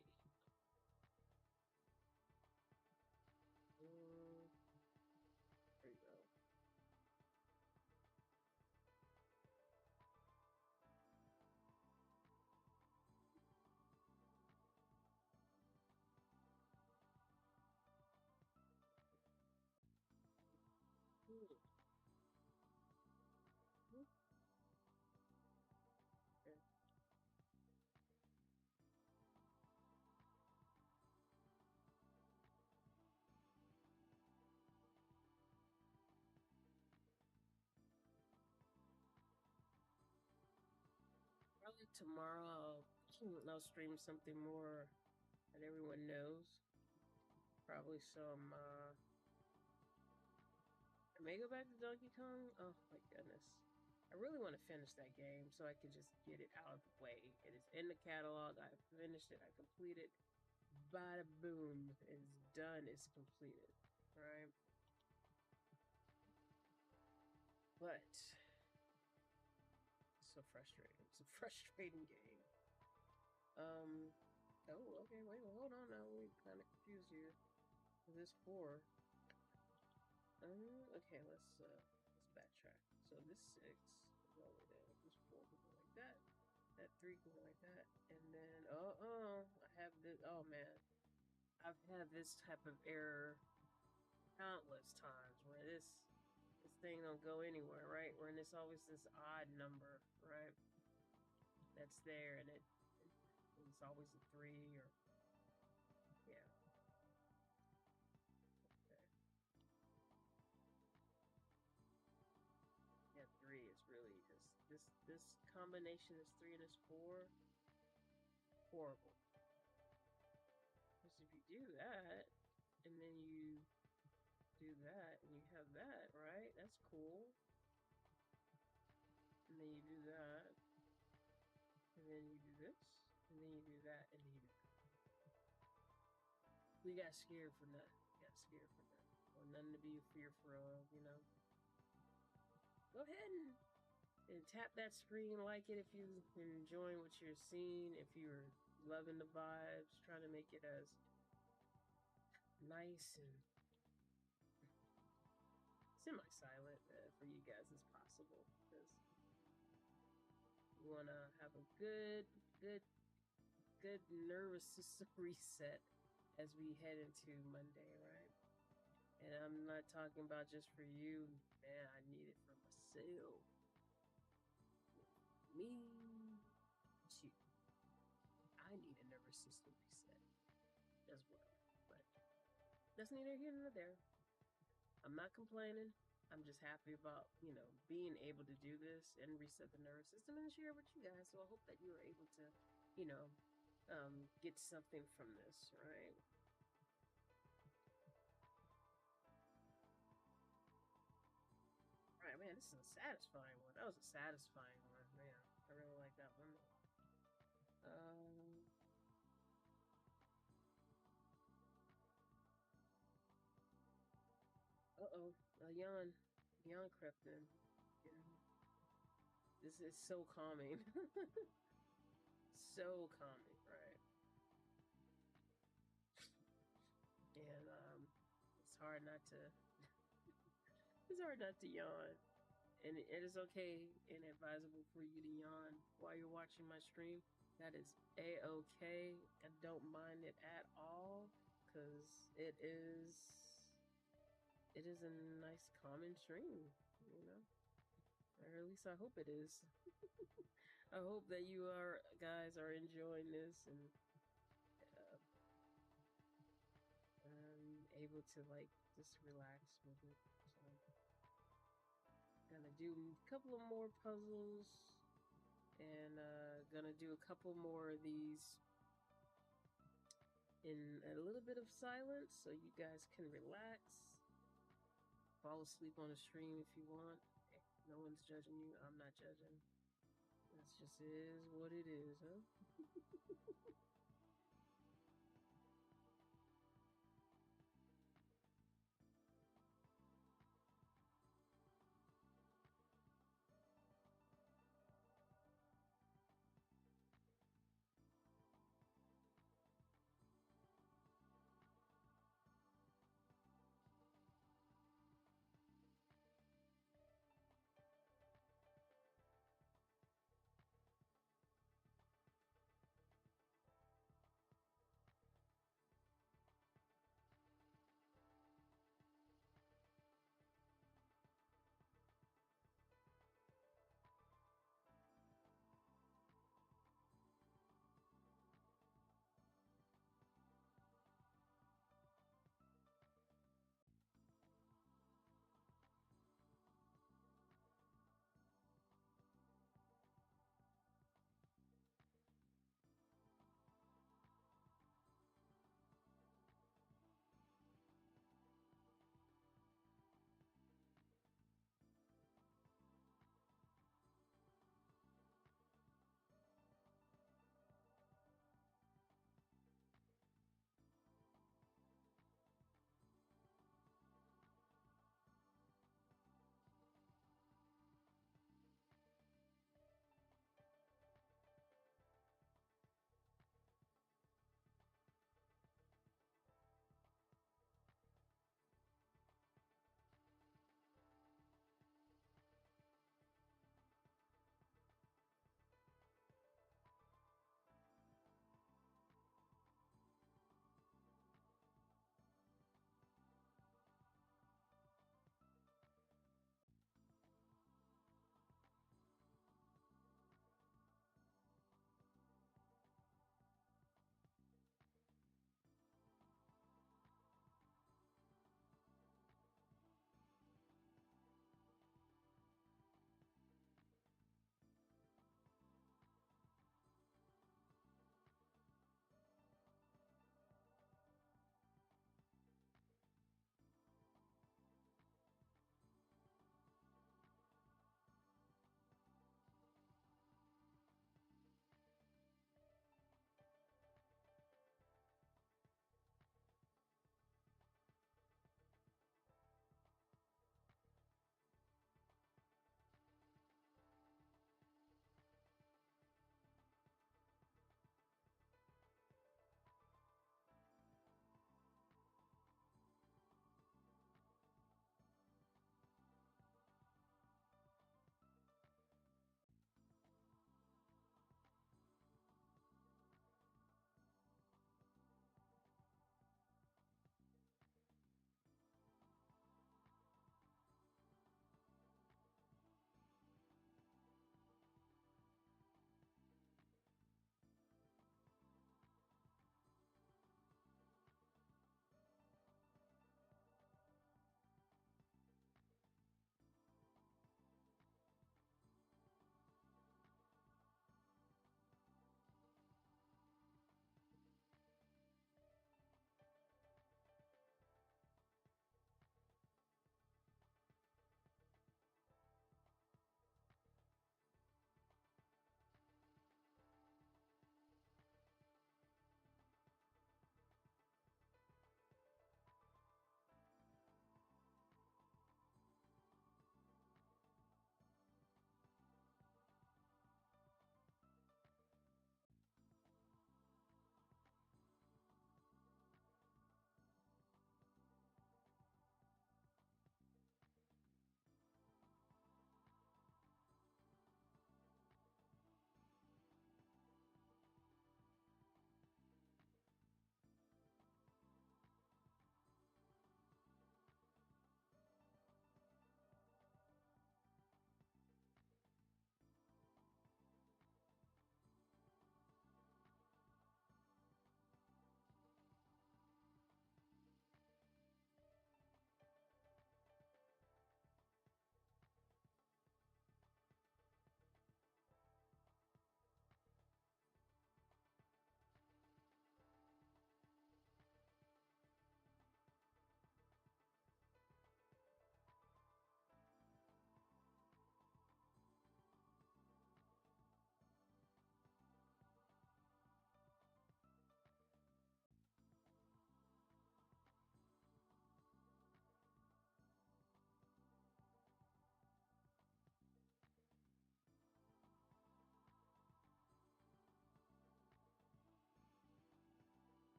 [SPEAKER 1] There you go. Okay. tomorrow I'll stream something more that everyone knows. Probably some I may go back to Donkey Kong. Oh my goodness. I really want to finish that game so I can just get it out of the way. It is in the catalog. I finished it. I completed. Bada boom. It's done. It's completed. Right? But it's so frustrating. It's a frustrating game. Oh, okay, wait, well, hold on now. We kind of confused here. This 4. Okay, let's backtrack. So this 6 go over there. This 4 can go like that. That 3 can go like that. And then I have this. Oh man, I've had this type of error countless times where this thing don't go anywhere, right? Where it's always this odd number, right? That's there, and it's always a 3 or yeah. Okay. Yeah, 3 is really just this combination is 3 and this 4. Horrible. Because if you do that, and then you do that, and you have that, right? That's cool. And then you do that, and then you do this, and then you do that, and then you do that. We got scared from that. Got scared from that. Or nothing to be fearful of, you know. Go ahead and tap that screen, like it if you're enjoying what you're seeing, if you're loving the vibes, trying to make it as nice and semi-silent for you guys as possible, because we want to have a good nervous system reset as we head into Monday, right? And I'm not talking about just for you, man. I need it for myself. Me too. I need a nervous system reset as well. But that's neither here nor there. I'm not complaining. I'm just happy about, you know, being able to do this and reset the nervous system and share with you guys. So I hope that you are able to, you know, get something from this, right? Right, man, this is a satisfying one. That was a satisfying one, man. I really like that one. Uh-oh, a yawn crept in. This is so calming. So calming, right? And it's hard not to yawn. And it is okay and advisable for you to yawn while you're watching my stream. That is a-okay. I don't mind it at all, because it is a nice calming stream, you know? Or at least I hope it is. I hope that you guys are enjoying this and able to like just relax with it. So gonna do a couple of more puzzles and gonna do a couple more of these in a little bit of silence so you guys can relax, fall asleep on the stream if you want. No one's judging you. I'm not judging. That's just is what it is, huh?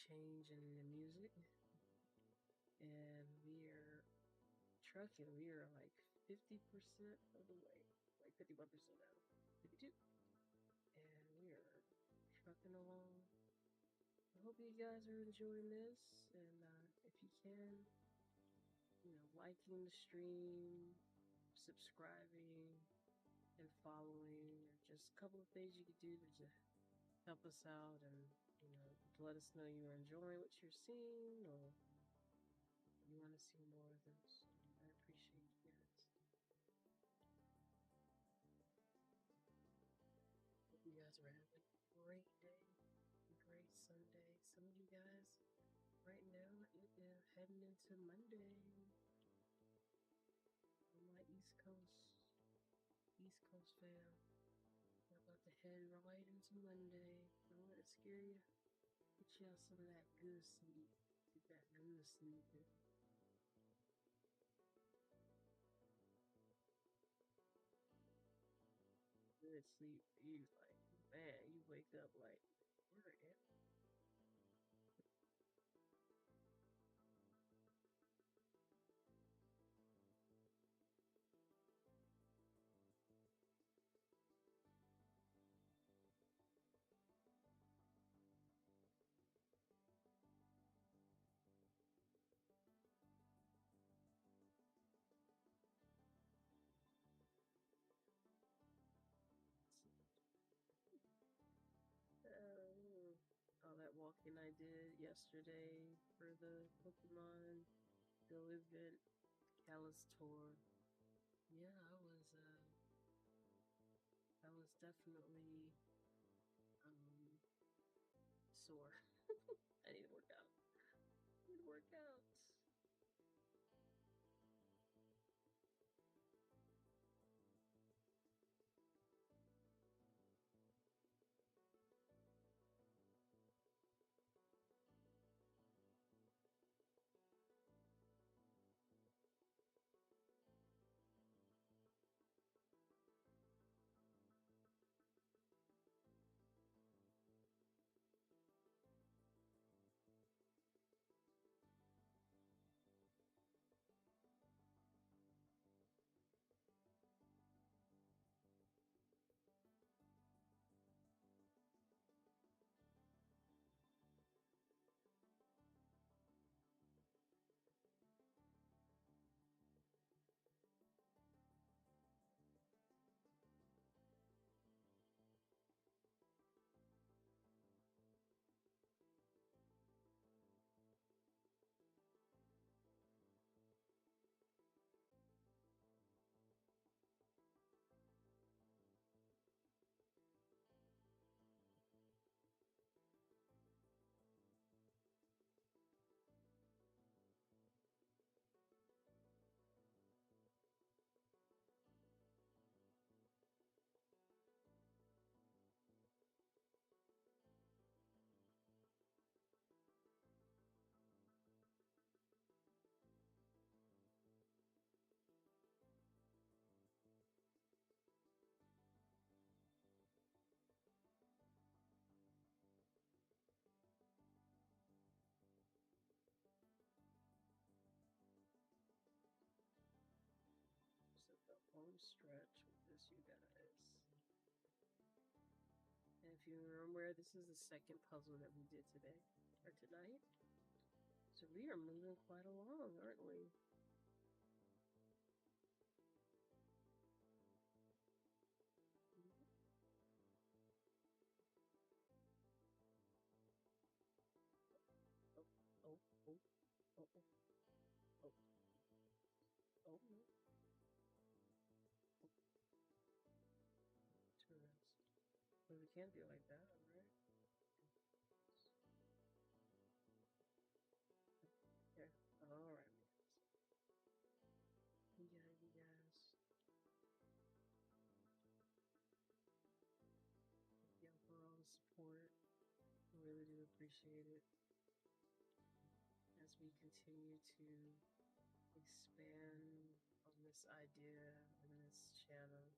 [SPEAKER 1] change in the music, and we are trucking. We are like 50% of the way, like 51% now, 52, and we are trucking along. I hope you guys are enjoying this, and if you can, liking the stream, subscribing, and following, or just a couple of things you could do to just help us out and to let us know you're enjoying what you're seeing or you want to see more of this. I appreciate you guys. Hope you guys are having a great day, a great Sunday. Some of you guys right now it is heading into Monday on my East Coast fam. We're about to head right into Monday. Don't let it scare you. Get y'all some of that good sleep. Get that good sleep in. Good sleep. You like, man, you wake up like, where am I? All that walking I did yesterday for the Pokemon Go event, Kalos tour. Yeah, I was definitely sore. I need to work out. I need to work out. So the home stretch with this, you guys. And if you remember, this is the second puzzle that we did today or tonight. So we are moving quite along, aren't we? Oh, oh, oh, oh, oh, oh, oh, no. Tourist. But we can't be like that, right? Yeah. Alright, you guys. Thank you for all the support. I really do appreciate it. As we continue to expand on this idea and this channel.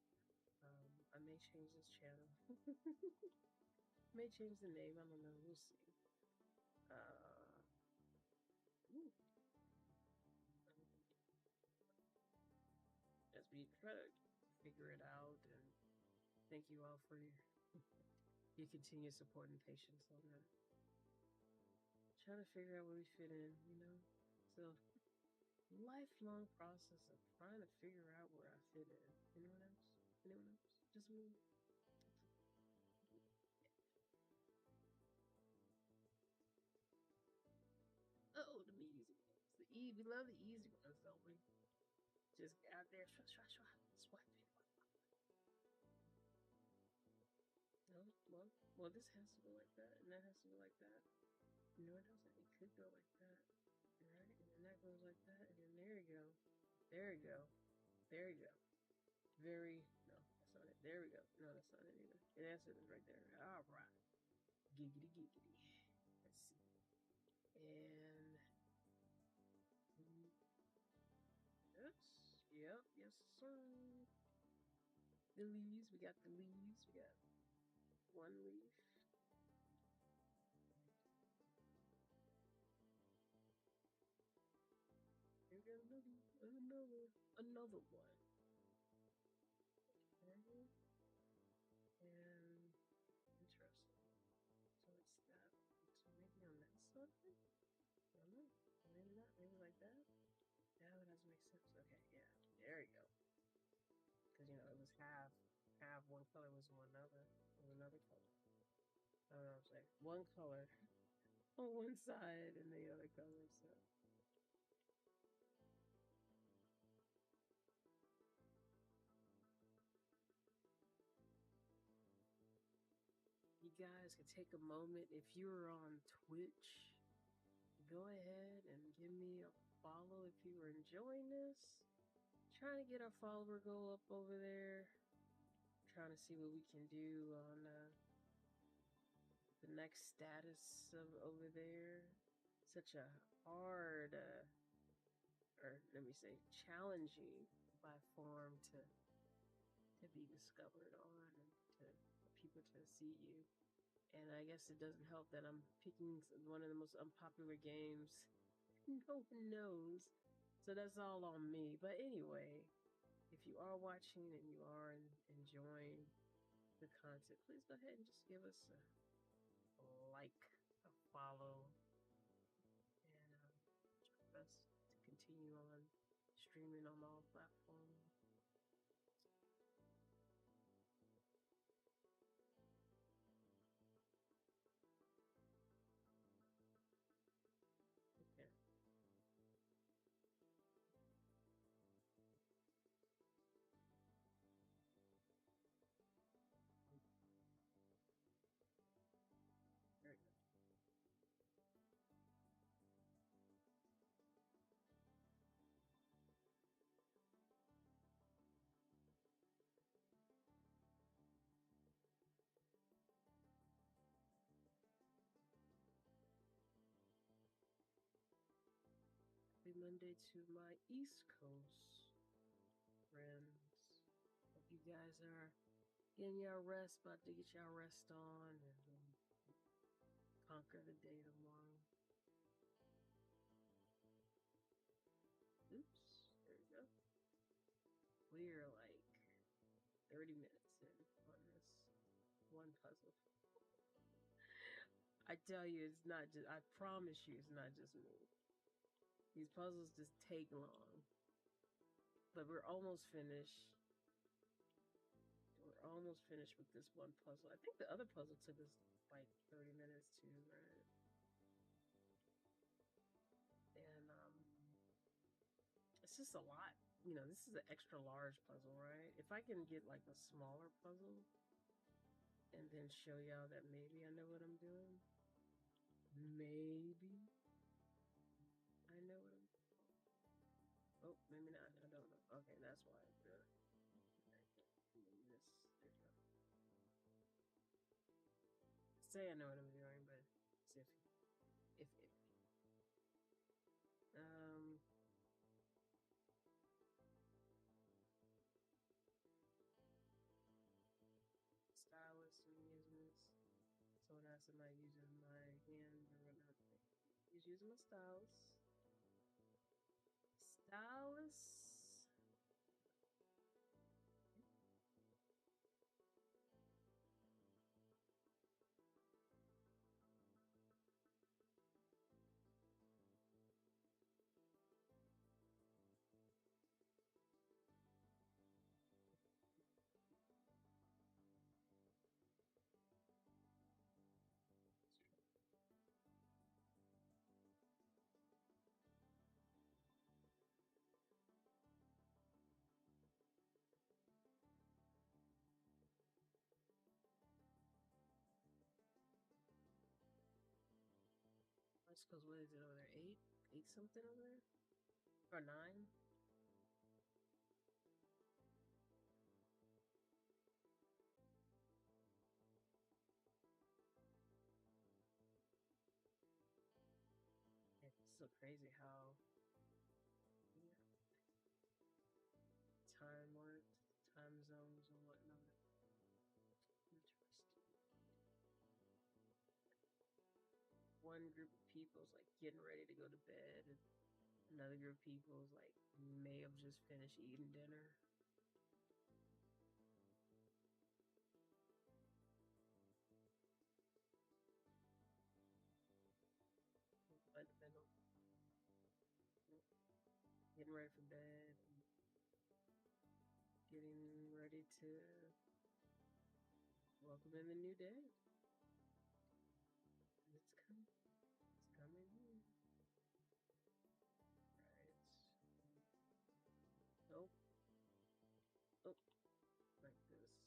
[SPEAKER 1] I may change this channel. May change the name, I don't know, we'll see. be try to figure it out, and thank you all for your continued support and patience on that. Trying to figure out where we fit in, you know? So, lifelong process of trying to figure out where I fit in. Anyone else? Anyone else? Just me? Oh, the easy ones. We love the easy ones, don't we? Just out there, swipe it. No, well, this has to go like that, and that has to go like that. You know what else? It could go like that, right? And then that goes like that, and then there you go. There you go. There you go. No, that's not it. There we go. No, that's not it either. And that's it right there. All right. Giggity giggity. Let's see. And yes, sir. The leaves. We got the leaves. We got one leaf. And we got another one. Okay. And interesting. So it's that. So maybe on that side? I don't know. Maybe not. Maybe like that. Yeah, that doesn't make sense. Okay, yeah. There you go. Because, you know, it was half one color was another color. I don't know what I'm saying. One color on one side and the other color, so. You guys can take a moment. If you're on Twitch, go ahead and give me a follow if you are enjoying this. Trying to get our follower goal up over there. Trying to see what we can do on the next status of over there. Such a hard, or let me say, challenging platform to be discovered on and for people to see you. And I guess it doesn't help that I'm picking one of the most unpopular games no one knows. So that's all on me. But anyway, if you are watching and you are enjoying the content, please go ahead and just give us a like, a follow, and try our best to continue on streaming on all platforms. Okay. Very good. Happy Monday to my East Coast friends. Hope you guys are getting your rest, about to get your rest on, and conquer the day tomorrow. Oops, there we go. We're like 30 minutes in on this one puzzle. I tell you, it's not just, I promise you, it's not just me. These puzzles just take long. But we're almost finished. We're almost finished with this one puzzle. I think the other puzzle took us like 30 minutes too, right? And it's just a lot. You know, this is an extra large puzzle, right? If I can get like a smaller puzzle and then show y'all that maybe I know what I'm doing. Maybe I know what I'm doing. Oh, maybe not. I don't know. Okay, that's why I'm doing it. This, there you go. Say I know what I'm doing, but it's iffy. If. Stylus and using this. So now somebody using my hand or whatnot. He's using my stylus. Stylus. Just because what is it over there? 8 something over there? Or 9? It's so crazy how time works, time zones and whatnot. Interesting. One group of people is like getting ready to go to bed, and another group of people is like may have just finished eating dinner. Fundamental, getting ready for bed, getting ready to welcome in the new day. It's coming. It's coming in. Right. Nope. Oh, like this.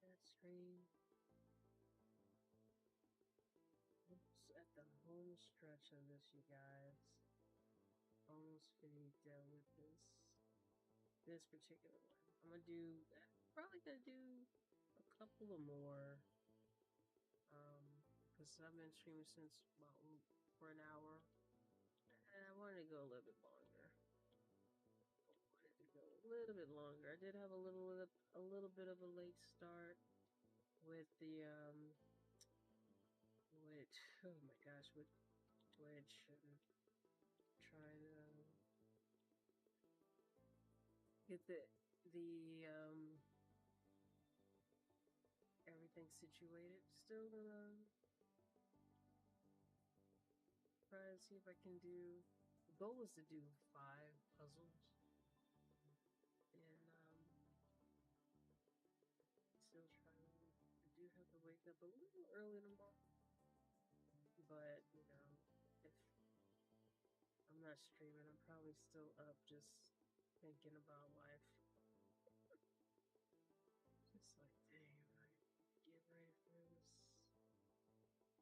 [SPEAKER 1] That screen. Oops, at the home stretch of this, you guys. Almost finished done with this particular one. I'm gonna do probably gonna do a couple of more. Because I've been streaming since about for an hour. And I wanted to go a little bit longer. I did have a little bit of a late start with the which oh my gosh, with Twitch and trying to get the everything situated. Still gonna try to see if I can do. The goal was to do 5 puzzles, and still trying to. I do have to wake up a little early tomorrow, but you know, if I'm not streaming, I'm probably still up just thinking about life. Just like, dang, right, get ready for this.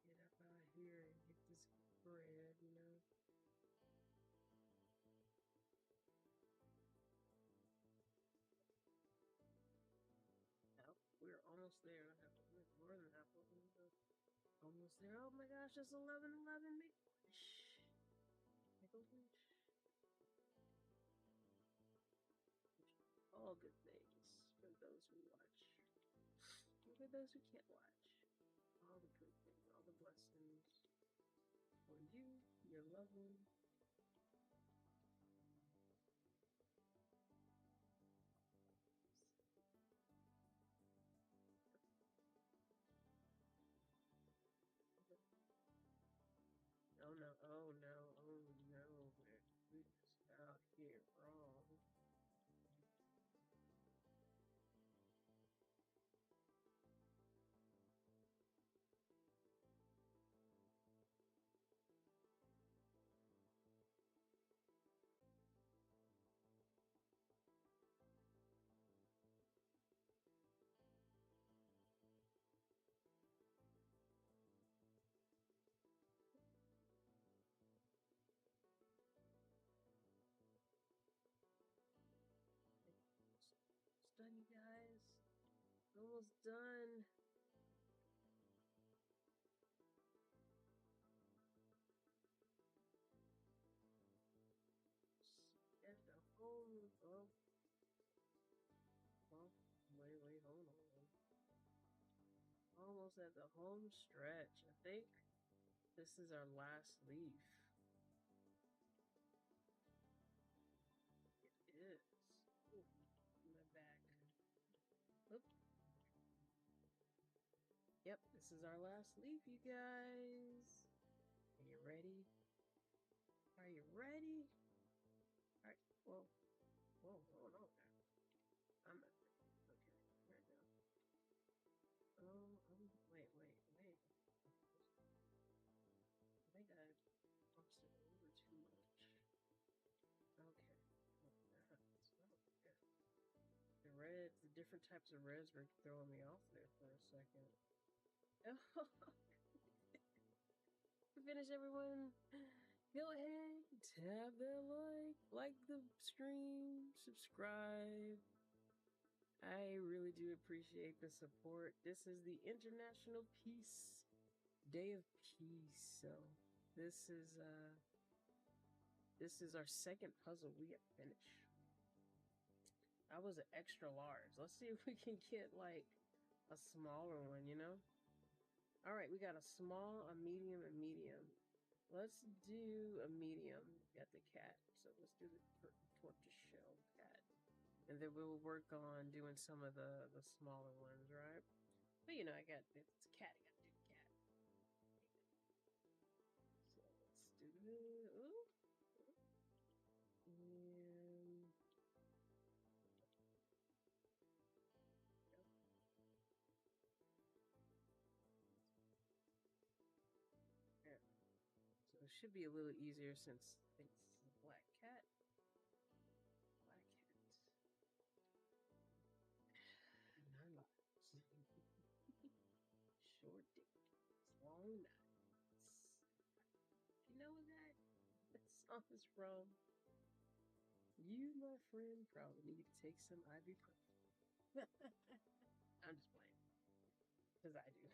[SPEAKER 1] Get up out here and get this bread, you know. Oh, we're almost there. More than halfway. Almost there. Oh my gosh, it's 11:11. Make a wish. Make a wish. All good things for those who watch. And for those who can't watch. All the good things, all the blessings for you, your loved one. Oh no, oh no, oh no, we're just out here wrong. It's done, you guys. Almost done. almost at the home stretch. I think this is our last leaf. It is. Ooh, my back. Oop. Yep, this is our last leaf, you guys. Are you ready? Are you ready? Alright, whoa. Whoa, hold on. I'm not ready. Okay, right now. Oh, wait. I think I crossed it over too much. Okay. That's not good. The reds, the different types of reds were throwing me off there for a second. Finish, everyone. Go ahead, tap that like the stream, subscribe. I really do appreciate the support. This is the International Peace Day of Peace. So this is our second puzzle we have finished. I was an extra large. Let's see if we can get like a smaller one, you know? All right, we got a small, a medium, and medium. Let's do a medium. Got the cat, so let's do the tortoiseshell cat. And then we'll work on doing some of the smaller ones, right? But you know, it's a cat, I gotta do the cat. So let's do the, ooh. And yeah. So it should be a little easier since I think it's a black cat. Black cat. Nine lives. Short days, long nights. You know what that song is from? You, my friend, probably need to take some ibuprofen. I'm just playing. Because I do.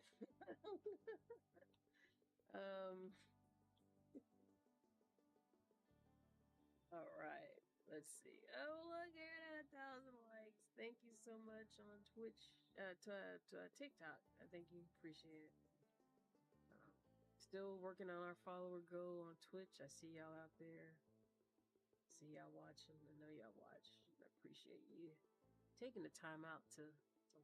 [SPEAKER 1] Alright. Let's see. Oh, look, at 1,000 likes. Thank you so much on Twitch, to TikTok. I thank you. Appreciate it. Still working on our follower goal on Twitch. I see y'all out there. See y'all watching. I know y'all watch. I appreciate you taking the time out to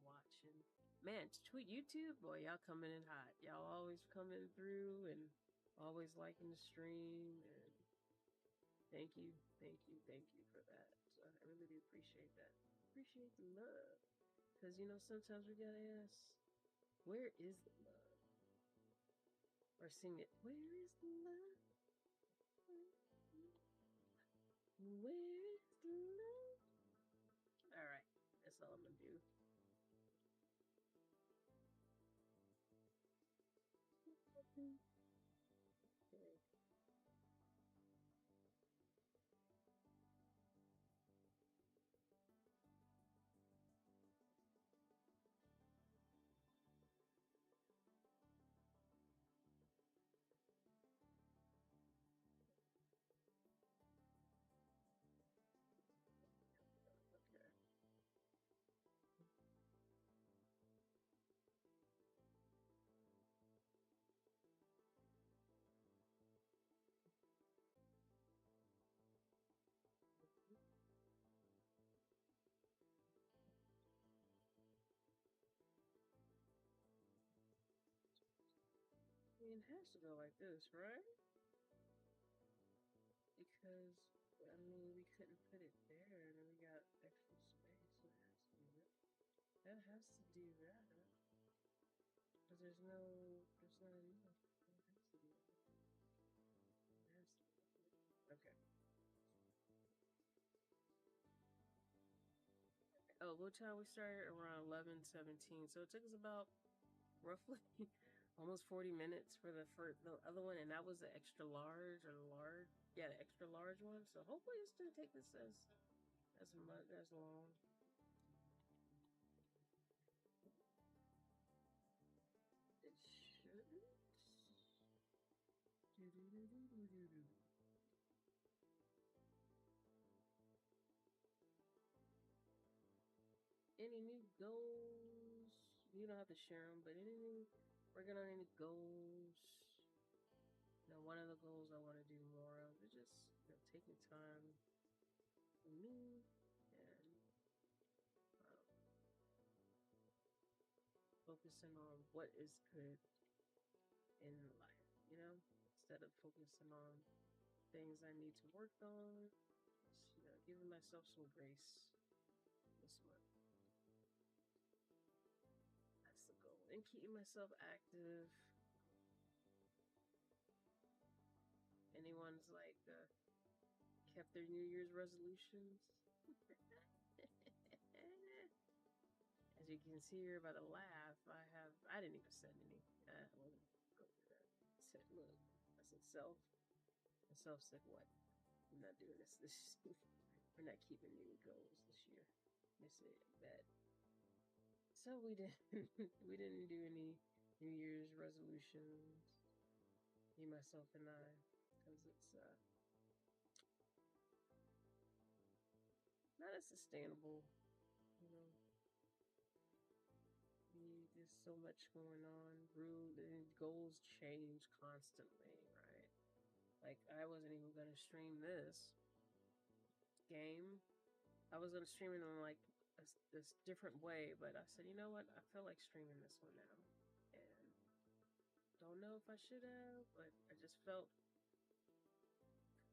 [SPEAKER 1] watch. And man, tweet YouTube, boy, y'all coming in hot. Y'all always coming through and always liking the stream. And thank you for that. So I really do appreciate that. Appreciate the love. Because, you know, sometimes we gotta ask, where is the love? Or sing it, where is the love? Where is the love? Alright, that's all I'm gonna do. Okay. Okay. I mean, it has to go like this, right? Because, I mean, we couldn't put it there, and then we got extra space, so it has to do that. That has to do that. Because there's not enough. It has to do that. It has to do that. Okay. Oh, what time we started? Around 11:17. So it took us about roughly almost 40 minutes for the other one, and that was the extra large or large. Yeah, the extra large one. So hopefully it's gonna take this as much as long. It shouldn't. Any new goals? You don't have to share them, but any new working on any goals. Now, one of the goals I want to do more of is just taking time for me and focusing on what is good in life, instead of focusing on things I need to work on. Just, giving myself some grace this month. That's the goal. And keeping myself active. Anyone's like kept their New Year's resolutions? As you can see here by the laugh, I didn't even send any. I wasn't going to do that. I said, look, I said self. And self said, what? I'm not doing this year. We're not keeping any goals this year. They said that. So we didn't do any New Year's resolutions. Me, myself, and I, because it's not as sustainable, There's so much going on. And goals change constantly, right? Like, I wasn't even going to stream this game. I was going to stream it in like this different way, but I said, you know what? I feel like streaming this one now. And don't know if I should have, but I just felt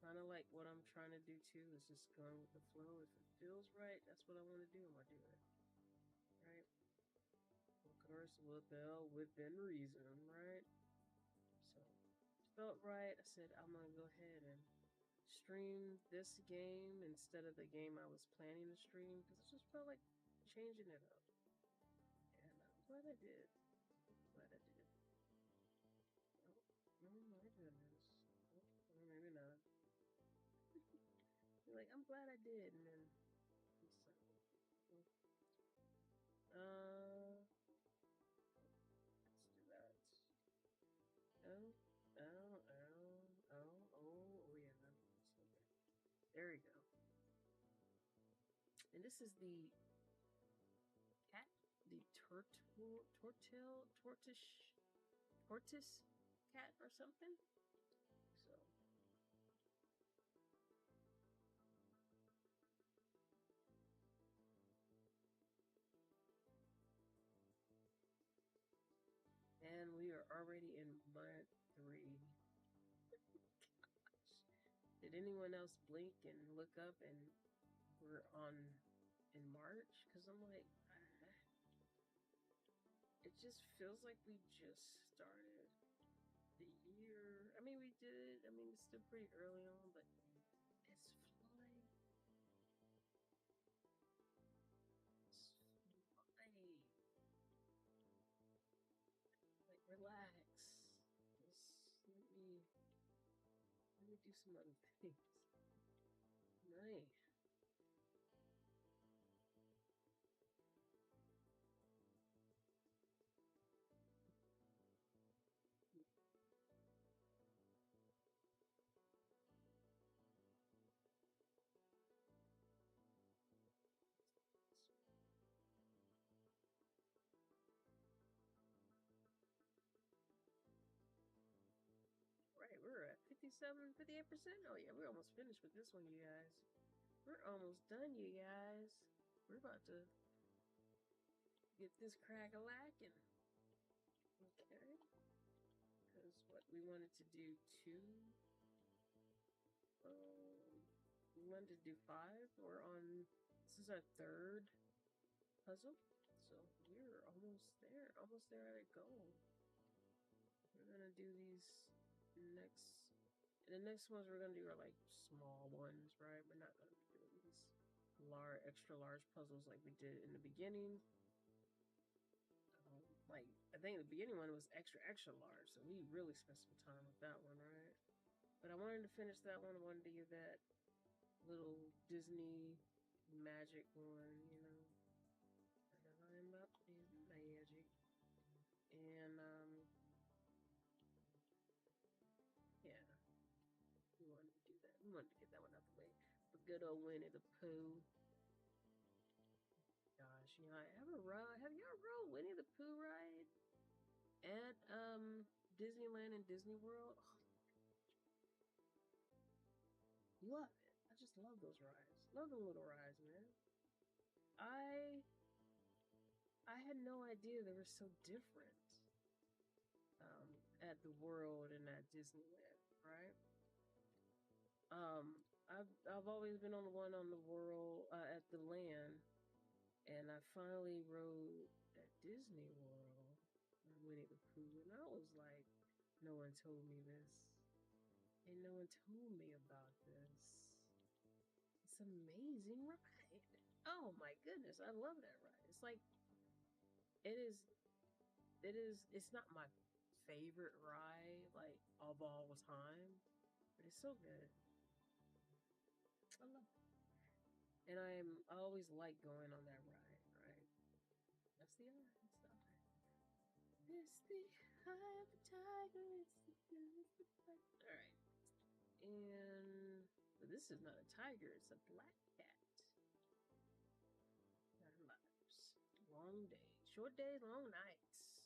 [SPEAKER 1] kind of like what I'm trying to do too is just going with the flow. If it feels right, that's what I want to do. I'm going to do it. Right? Of course, within reason, right? So, it felt right. I said, I'm going to go ahead and stream this game instead of the game I was planning to stream because it just felt like changing it up. And I'm glad I did. Oh my goodness. Oh, maybe not. You're like, I'm glad I did. And then, let's do that. Oh, yeah. There we go. And this is the cat, the tortoise cat or something. So. And we are already in month 3. Gosh. Did anyone else blink and look up and we're in March? Because I'm like, it just feels like we just started the year. I mean, we did. I mean, it's still pretty early on, but it's flying. It's flying. Like, relax. Just let me do some other things. Nice. Right, we're at 58%. Oh yeah, we're almost finished with this one, you guys. We're almost done, you guys. We're about to get this crack-a-lackin'. Okay. Because what we wanted to do 2. We wanted to do 5. This is our 3rd puzzle. So we're almost there. Almost there at a goal. We're gonna do these next. The next ones we're gonna do are like small ones, right? We're not gonna be doing these extra large puzzles like we did in the beginning. Like, I think the beginning one was extra large, so we really spent some time with that one, right? But I wanted to finish that one. I wanted to get that little Disney magic one, I'm up to magic. And, yeah. We wanted to do that. We wanted to get that one out the way. The good old Winnie the Pooh. Gosh, have y'all rode Winnie the Pooh ride? at Disneyland and Disney World. Oh, love it. I just love those rides. Love the little rides, man. I had no idea they were so different at the World and at Disneyland, right? I've always been on the one on the World at the Land, and I finally rode at Disney World Winnie the Pooh, and I was like, no one told me this, and no one told me about this. It's an amazing ride. Oh my goodness, I love that ride. It's like it's not my favorite ride like of all time, but it's so good. I love it. And I always like going on that ride, right? That's the eye. It's the eye. It's the eye of the tiger. It's the Alright. And but this is not a tiger, it's a black cat. Our lives. Long day. Short days, long nights.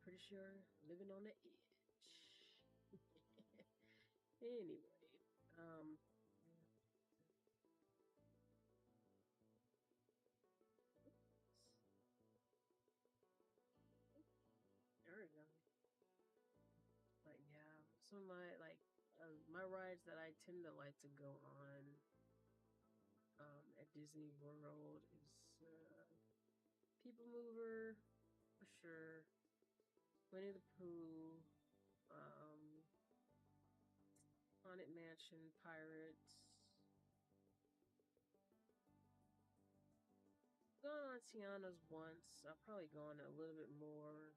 [SPEAKER 1] Pretty sure living on the edge. Anyway, there we go. But yeah, some of my rides that I tend to like to go on at Disney World is People Mover for sure, Winnie the Pooh, Haunted Mansion, Pirates. Gone on Tiana's once. I'll probably go on a little bit more.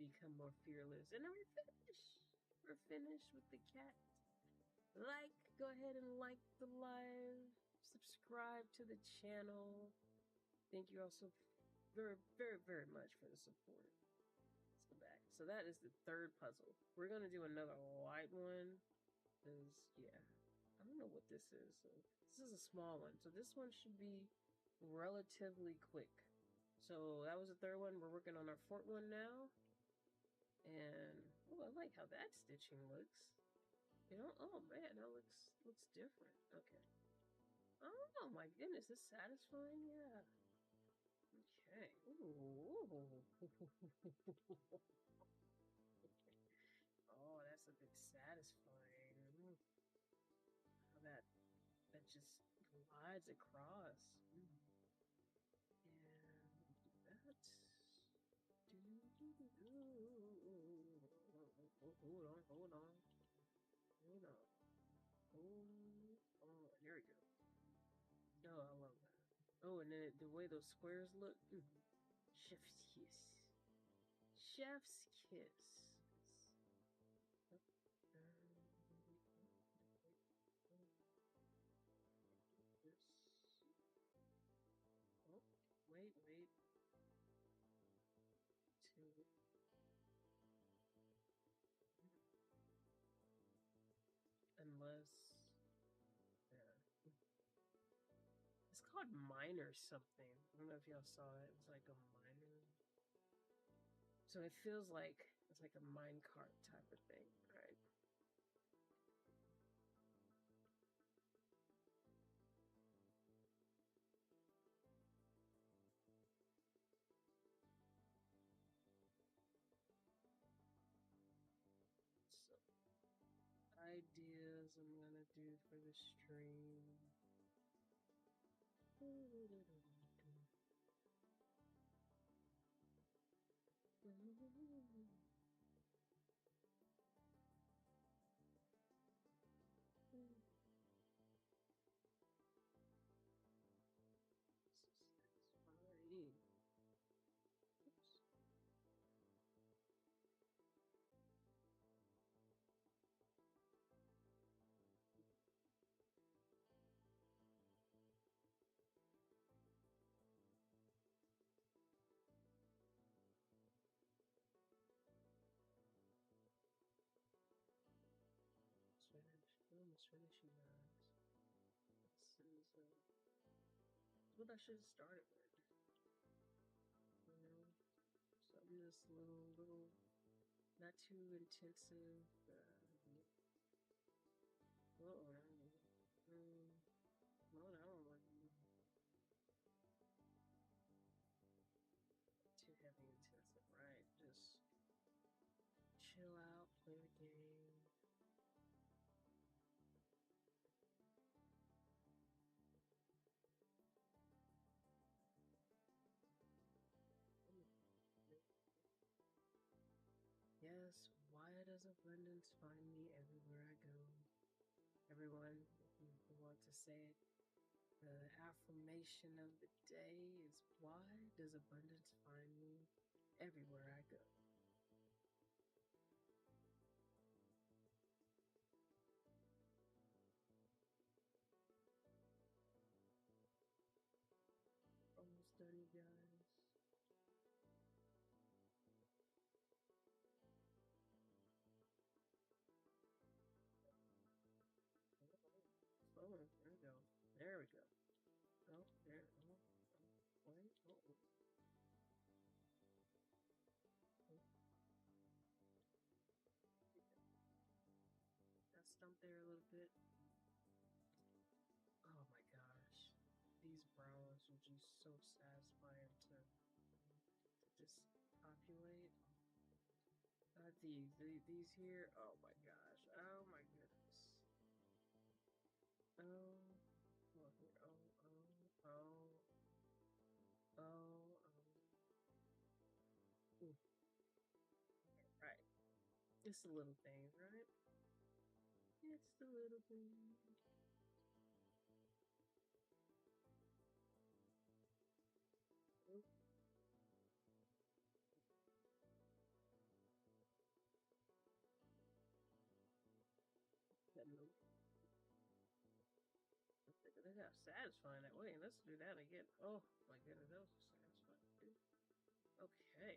[SPEAKER 1] Become more fearless. And then we're finished with the cat. Go ahead and like the live. Subscribe to the channel. Thank you all so very, very, very much for the support. Let's go back. So that is the third puzzle. We're gonna do another light one. Because, yeah. I don't know what this is. So this is a small one. So this one should be relatively quick. So that was the third one. We're working on our fourth one now. And oh, I like how that stitching looks. You know, oh man, that looks different. Okay. Oh my goodness, it's satisfying, yeah. Okay. Ooh. Oh, that's a bit satisfying. How that just glides across. And do that. Hold on. Oh, there we go. Oh, I love that. Oh, and then the way those squares look. Chef's kiss. Chef's kiss. This. Oh, wait. Two. Unless. Yeah. It's called Miner something. I don't know if y'all saw it. It's like a miner. So it feels like it's like a minecart type of thing, right? So ideas I'm gonna do for the stream. Fine. Oops. Almost finished, you guys. This is what I should have started with. You know? just a little, not too intensive. Oh, no, that one wasn't too heavy intensive, right? Just chill out, play the game. Yes, why does abundance find me everywhere I go? Everyone, if you want to say it, the affirmation of the day is, why does abundance find me everywhere I go? Almost done, you guys. Oh, there we go. There we go. Oh, there. Oh, wait. Oh, oh. Got stumped there a little bit. Oh my gosh. These browns are just so satisfying to just populate. These here. Oh my gosh. Oh my goodness. Oh, oh, oh, oh, oh, oh. Ooh. Right. It's the little things, right? It's the little things. Oh, that little. Look how satisfying that way. Let's do that again. Oh my goodness, that was satisfying. Okay.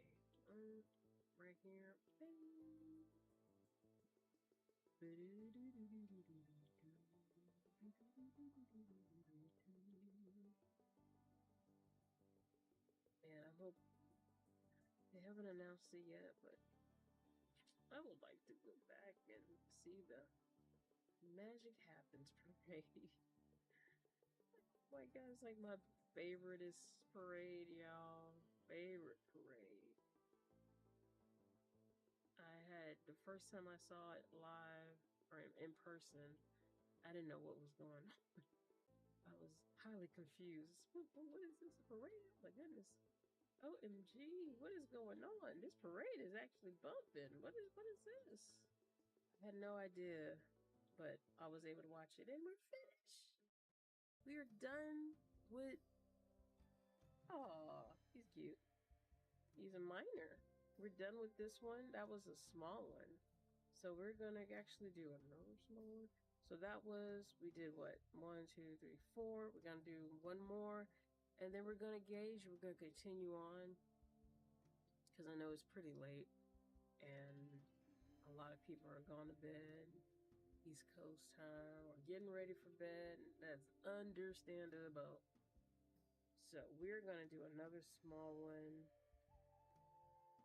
[SPEAKER 1] Right here. Bing. Man, I hope they haven't announced it yet, but I would like to go back and see the Magic Happens parade. My God, it's like my favoriteest parade, y'all. Favorite parade. I had the first time I saw it live or in person, I didn't know what was going on. I was highly confused. What is this, a parade? Oh my goodness. OMG, what is going on? This parade is actually bumping. What is this? I had no idea, but I was able to watch it and we're finished. We are done with. Oh, he's cute. He's a minor. We're done with this one. That was a small one. So we're gonna actually do another small one. So that was, we did what? 1, 2, 3, 4. We're gonna do one more. And then we're gonna gauge. We're gonna continue on. Because I know it's pretty late. And a lot of people are going to bed. East Coast time. Or getting ready for bed. That's understandable. So we're gonna do another small one.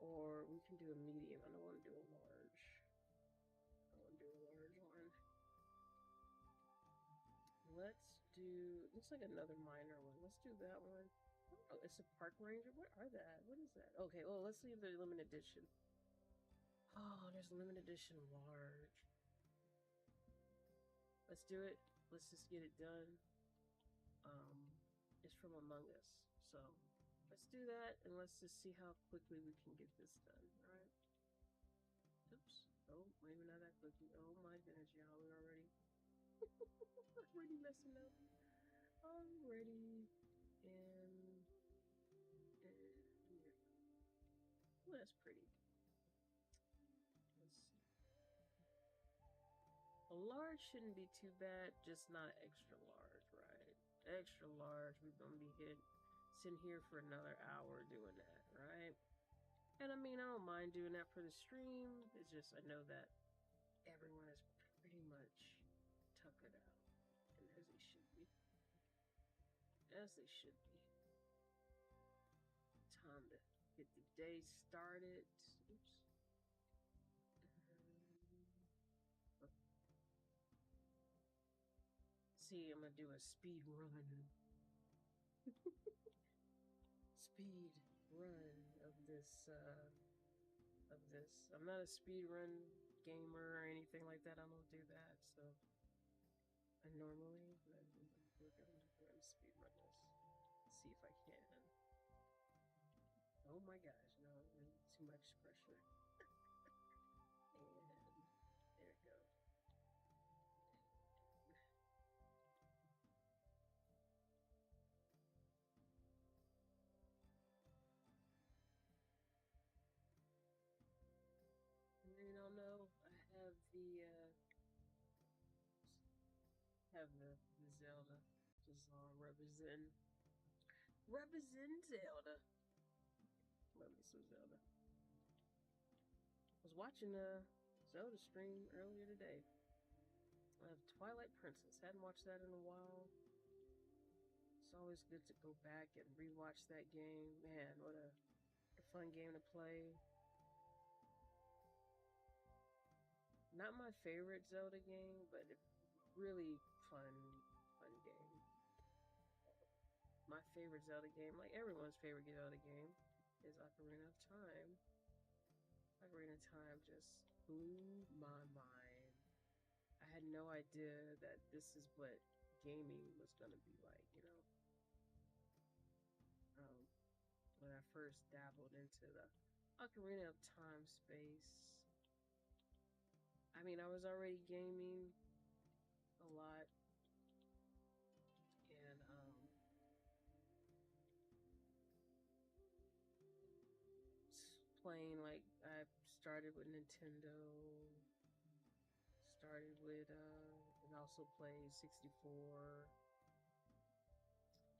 [SPEAKER 1] Or we can do a medium. I don't want to do a large. I want to do a large one. Let's do, looks like another minor one. Let's do that one. Oh, it's a park ranger. What are that? What is that? Okay, well, let's leave the limited edition. Oh, there's a limited edition large. Let's do it. Let's just get it done. It's from Among Us. So let's do that and let's just see how quickly we can get this done. All right. Oops. Oh, maybe not that quickly. Oh my goodness, y'all. We're already messing up. Already. And well, that's pretty. Let's see. A large shouldn't be too bad, just not extra large, right? Extra large, we're gonna be sitting here for another hour doing that, right? And I mean, I don't mind doing that for the stream. It's just I know that everyone is pretty much tuckered out, and as they should be. As they should be. Time to get the day started. Oops. See, I'm gonna do a speed run. Speed run of this. I'm not a speed run gamer or anything like that. I don't do that. So I normally, we're gonna speed run this. See if I can. Oh my gosh, no, too much pressure. And there we go. And you don't know, I have the Zelda just represent Zelda. Love me some Zelda. I was watching a Zelda stream earlier today of Twilight Princess. Hadn't watched that in a while. It's always good to go back and rewatch that game. Man, what a fun game to play. Not my favorite Zelda game, but a really fun game. My favorite Zelda game, like everyone's favorite Zelda game, is Ocarina of Time. Ocarina of Time just blew my mind. I had no idea that this is what gaming was gonna be like, you know. When I first dabbled into the Ocarina of Time space, I mean, I was already gaming a lot, and playing, like, I started with Nintendo, and also played 64,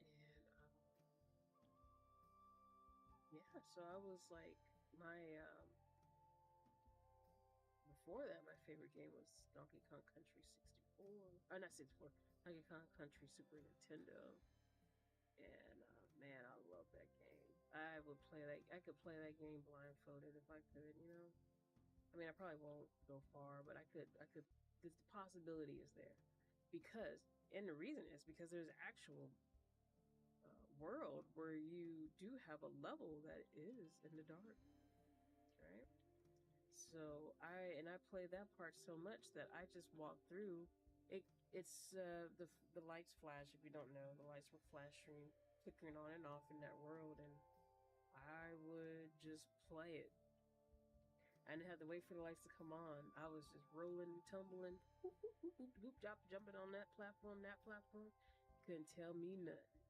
[SPEAKER 1] and yeah, so I was like, before that, my favorite game was Donkey Kong Country 64. Oh, not 64. Donkey Kong Country Super Nintendo. And man, I love that game. I could play that game blindfolded if I could, you know. I mean, I probably won't go far, but I could. The possibility is there, and the reason is because there's actual world where you do have a level that is in the dark, right? So I played that part so much that I just walked through. It's the lights flash. If you don't know, the lights were flashing, flickering on and off in that world, and I would just play it. I didn't have to wait for the lights to come on. I was just rolling, tumbling, whoop, whoop, whoop, whoop, jumping on that platform. Couldn't tell me nothing.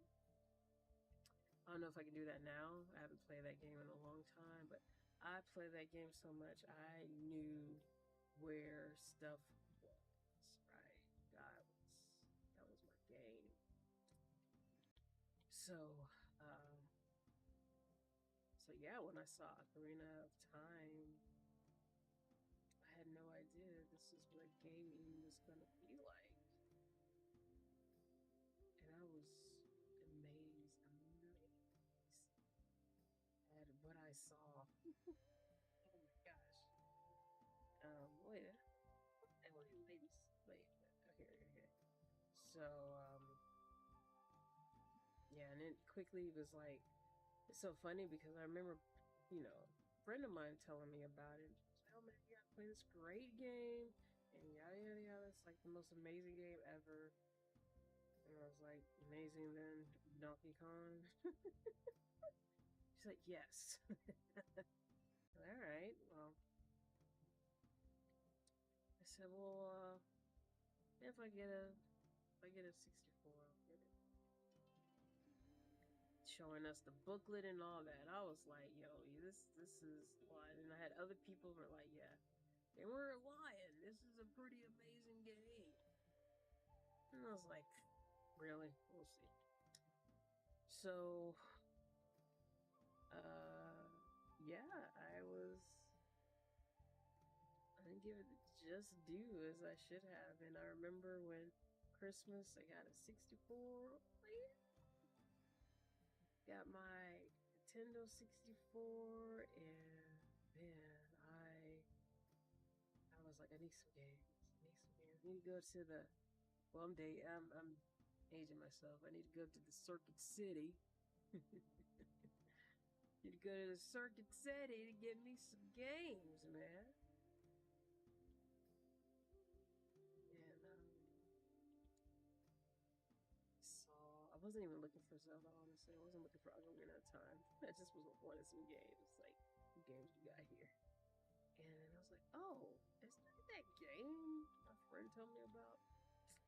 [SPEAKER 1] I don't know if I can do that now. I haven't played that game in a long time, but I played that game so much I knew where stuff was, right? That was my game. So yeah, when I saw Ocarina of Time, I had no idea this is what gaming was gonna be like. And I was amazed at what I saw. Oh my gosh. Wait, okay. So, yeah, and it quickly was like, it's so funny because I remember, you know, a friend of mine telling me about it. Oh man, you gotta play this great game, and yada yada yada. It's like the most amazing game ever. And I was like, amazing than Donkey Kong. She's like, yes. All right, well. I said, well, if I get a 64, I'll get it. Showing us the booklet and all that. I was like, yo, this is lying. And I had other people who were like, yeah, they weren't lying. This is a pretty amazing game. And I was like, really? We'll see. So, yeah, I didn't give it just due as I should have. And I remember when Christmas, I got a 64. Got my Nintendo 64, and man, I was like, I need some games. I need some games. I need to go to the. Well, I'm aging myself. I need to go to the Circuit City. Need to go to the Circuit City to get me some games, man. And I wasn't even looking for Zelda, honestly. I wasn't looking for Ocarina of Time. I just was wanting some games, like, what games you got here? And then I was like, oh, is that game my friend told me about?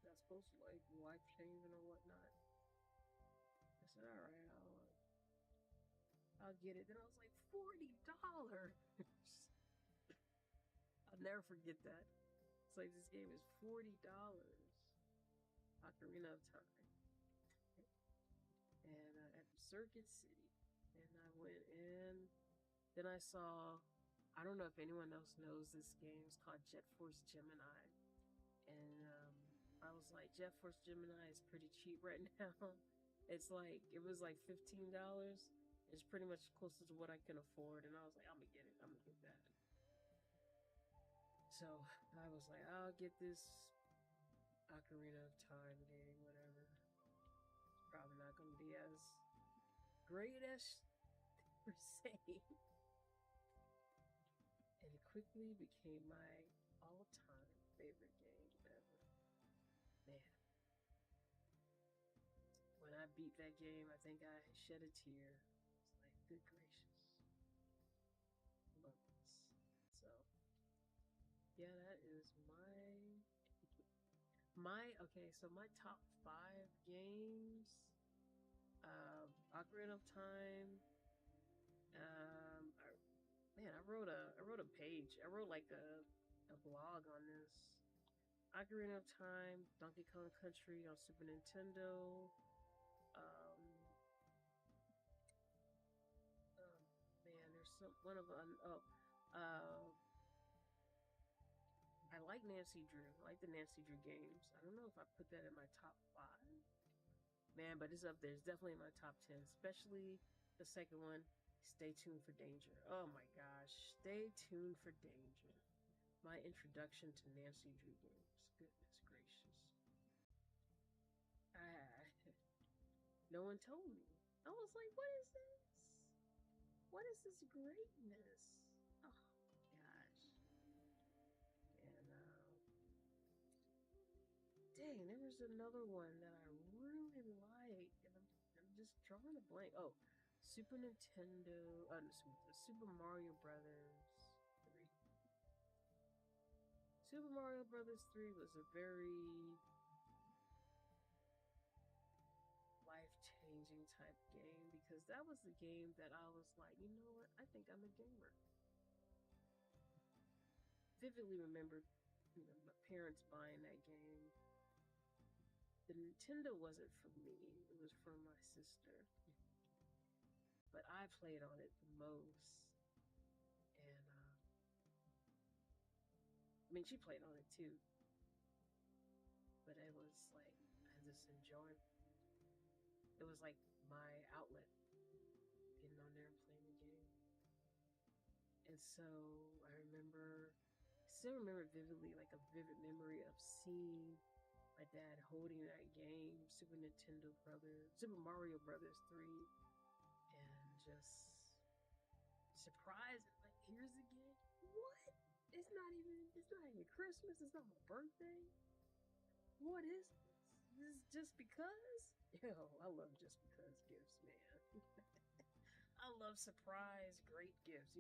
[SPEAKER 1] That's supposed to, like, life-changing or whatnot. I said, alright, I'll get it. Then I was like, $40! I'll never forget that. It's like, this game is $40. Ocarina of Time. And at Circuit City. And I went in. Then I saw, I don't know if anyone else knows this game. It's called Jet Force Gemini. And I was like, Jet Force Gemini is pretty cheap right now. It's like, it was like $15. It's pretty much closest to what I can afford. And I was like, I'm gonna get it. I'm gonna get that. So I was like, I'll get this Ocarina of Time game, whatever. It's probably not gonna be as great as we're saying. And it quickly became my all-time favorite game ever. Man. When I beat that game, I think I shed a tear. It's like, good gracious. I love this. So, yeah, that is okay, so my top 5 games. Ocarina of Time. I wrote a page. I wrote like a blog on this. Ocarina of Time, Donkey Kong Country on Super Nintendo. There's one of them. I like Nancy Drew. I like the Nancy Drew games. I don't know if I put that in my top 5. Man, but it's up there. It's definitely in my top 10, especially the second one, Stay Tuned for Danger. Oh my gosh, Stay Tuned for Danger. My introduction to Nancy Drew games. Goodness gracious. No one told me. I was like, what is this? What is this greatness? Oh my gosh. And dang, there was another one that I really liked, and I'm just drawing a blank. Oh, Super Nintendo, Super Mario Brothers 3. Super Mario Brothers 3 was a very life-changing type game, because that was the game that I was like, you know what, I think I'm a gamer. Vividly remember, my parents buying that game. The Nintendo wasn't for me, it was for my sister. But I played on it the most. And she played on it too. But it was like, I just enjoyed it. It was like my outlet, getting on there and playing the game. And so I still remember vividly, like a vivid memory of seeing my dad holding that game, Super Mario Brothers 3, and just surprised, like, here's the game. What? It's not even Christmas, it's not my birthday. What is this? This is just because? Yo, I love just because gifts, man. I love surprise, great gifts,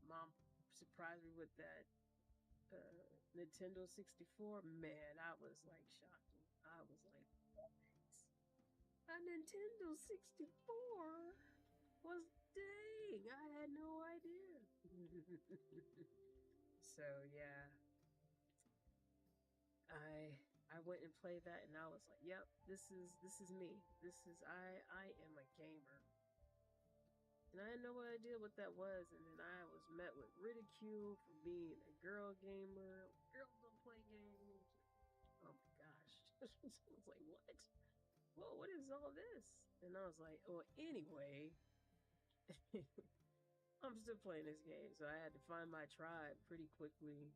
[SPEAKER 1] Mom surprised me with that Nintendo 64. Man, I was like shocking. I was like, what? A Nintendo 64 was, dang, I had no idea. So yeah, I went and played that, and I was like, yep, this is me. I am a gamer. And I had no idea what that was, and then I was met with ridicule for being a girl gamer. Girls don't play games. Oh my gosh. I was like, what? whoa, what is all this? And I was like, well, anyway, I'm still playing this game, so I had to find my tribe pretty quickly.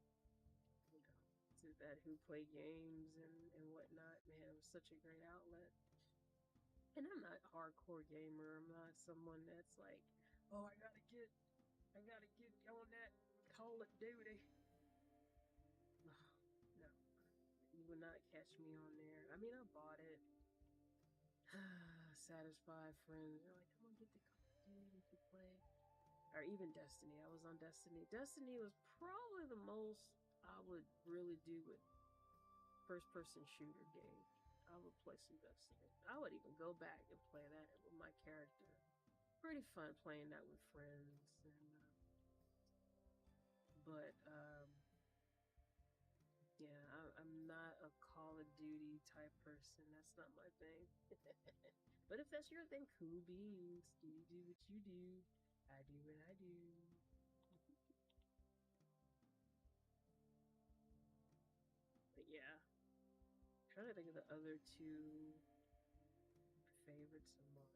[SPEAKER 1] You know, to that who play games and whatnot. Man, it was such a great outlet. And I'm not a hardcore gamer. I'm not someone that's like, oh, I gotta get on that Call of Duty. No, no, you would not catch me on there. I mean, I bought it. Satisfied friends. They're like, come on, get the Call of Duty we could play. Or even Destiny. I was on Destiny. Destiny was probably the most I would really do with first person shooter games. I would play some Destiny. I would even go back and play that with my character. Pretty fun playing that with friends. And but yeah, I'm not a Call of Duty type person. That's not my thing. But if that's your thing, cool beans. You do what you do. I do what I do. But yeah, I'm trying to think of the other two favorites of mine.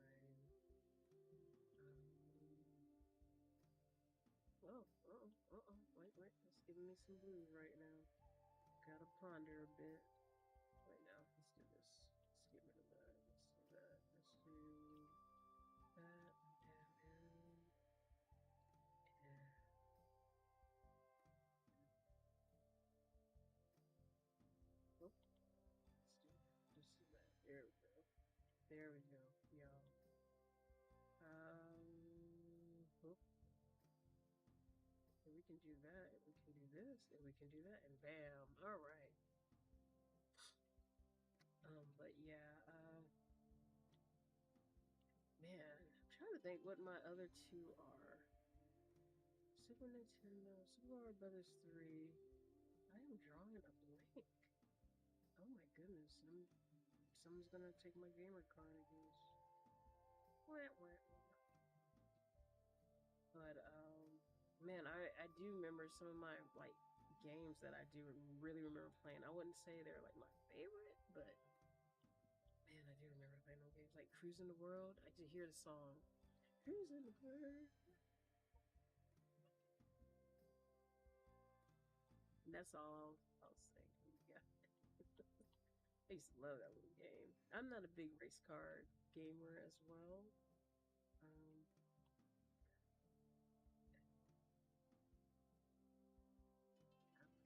[SPEAKER 1] Wait, it's giving me some blues right now. Gotta ponder a bit. Right now, let's do this. Let's get rid of that. Let's do that. Let's do that. And oh, let's do that. Just do that. There we go. There we go, y'all. Oh, we can do that. We can do this, and we can do that, and bam! All right. But yeah, man, I'm trying to think what my other two are. Super Nintendo, Super Mario Brothers 3. I am drawing a blank. Oh my goodness, someone's gonna take my gamer card, I guess. But man, I do remember some of my like games that I do really remember playing. I wouldn't say they're like my favorite, but man, I do remember playing those games like Cruising the World. I just hear the song, Cruising the World. And that's all I'll say. Yeah. I used to love that little game. I'm not a big race car gamer as well. Um,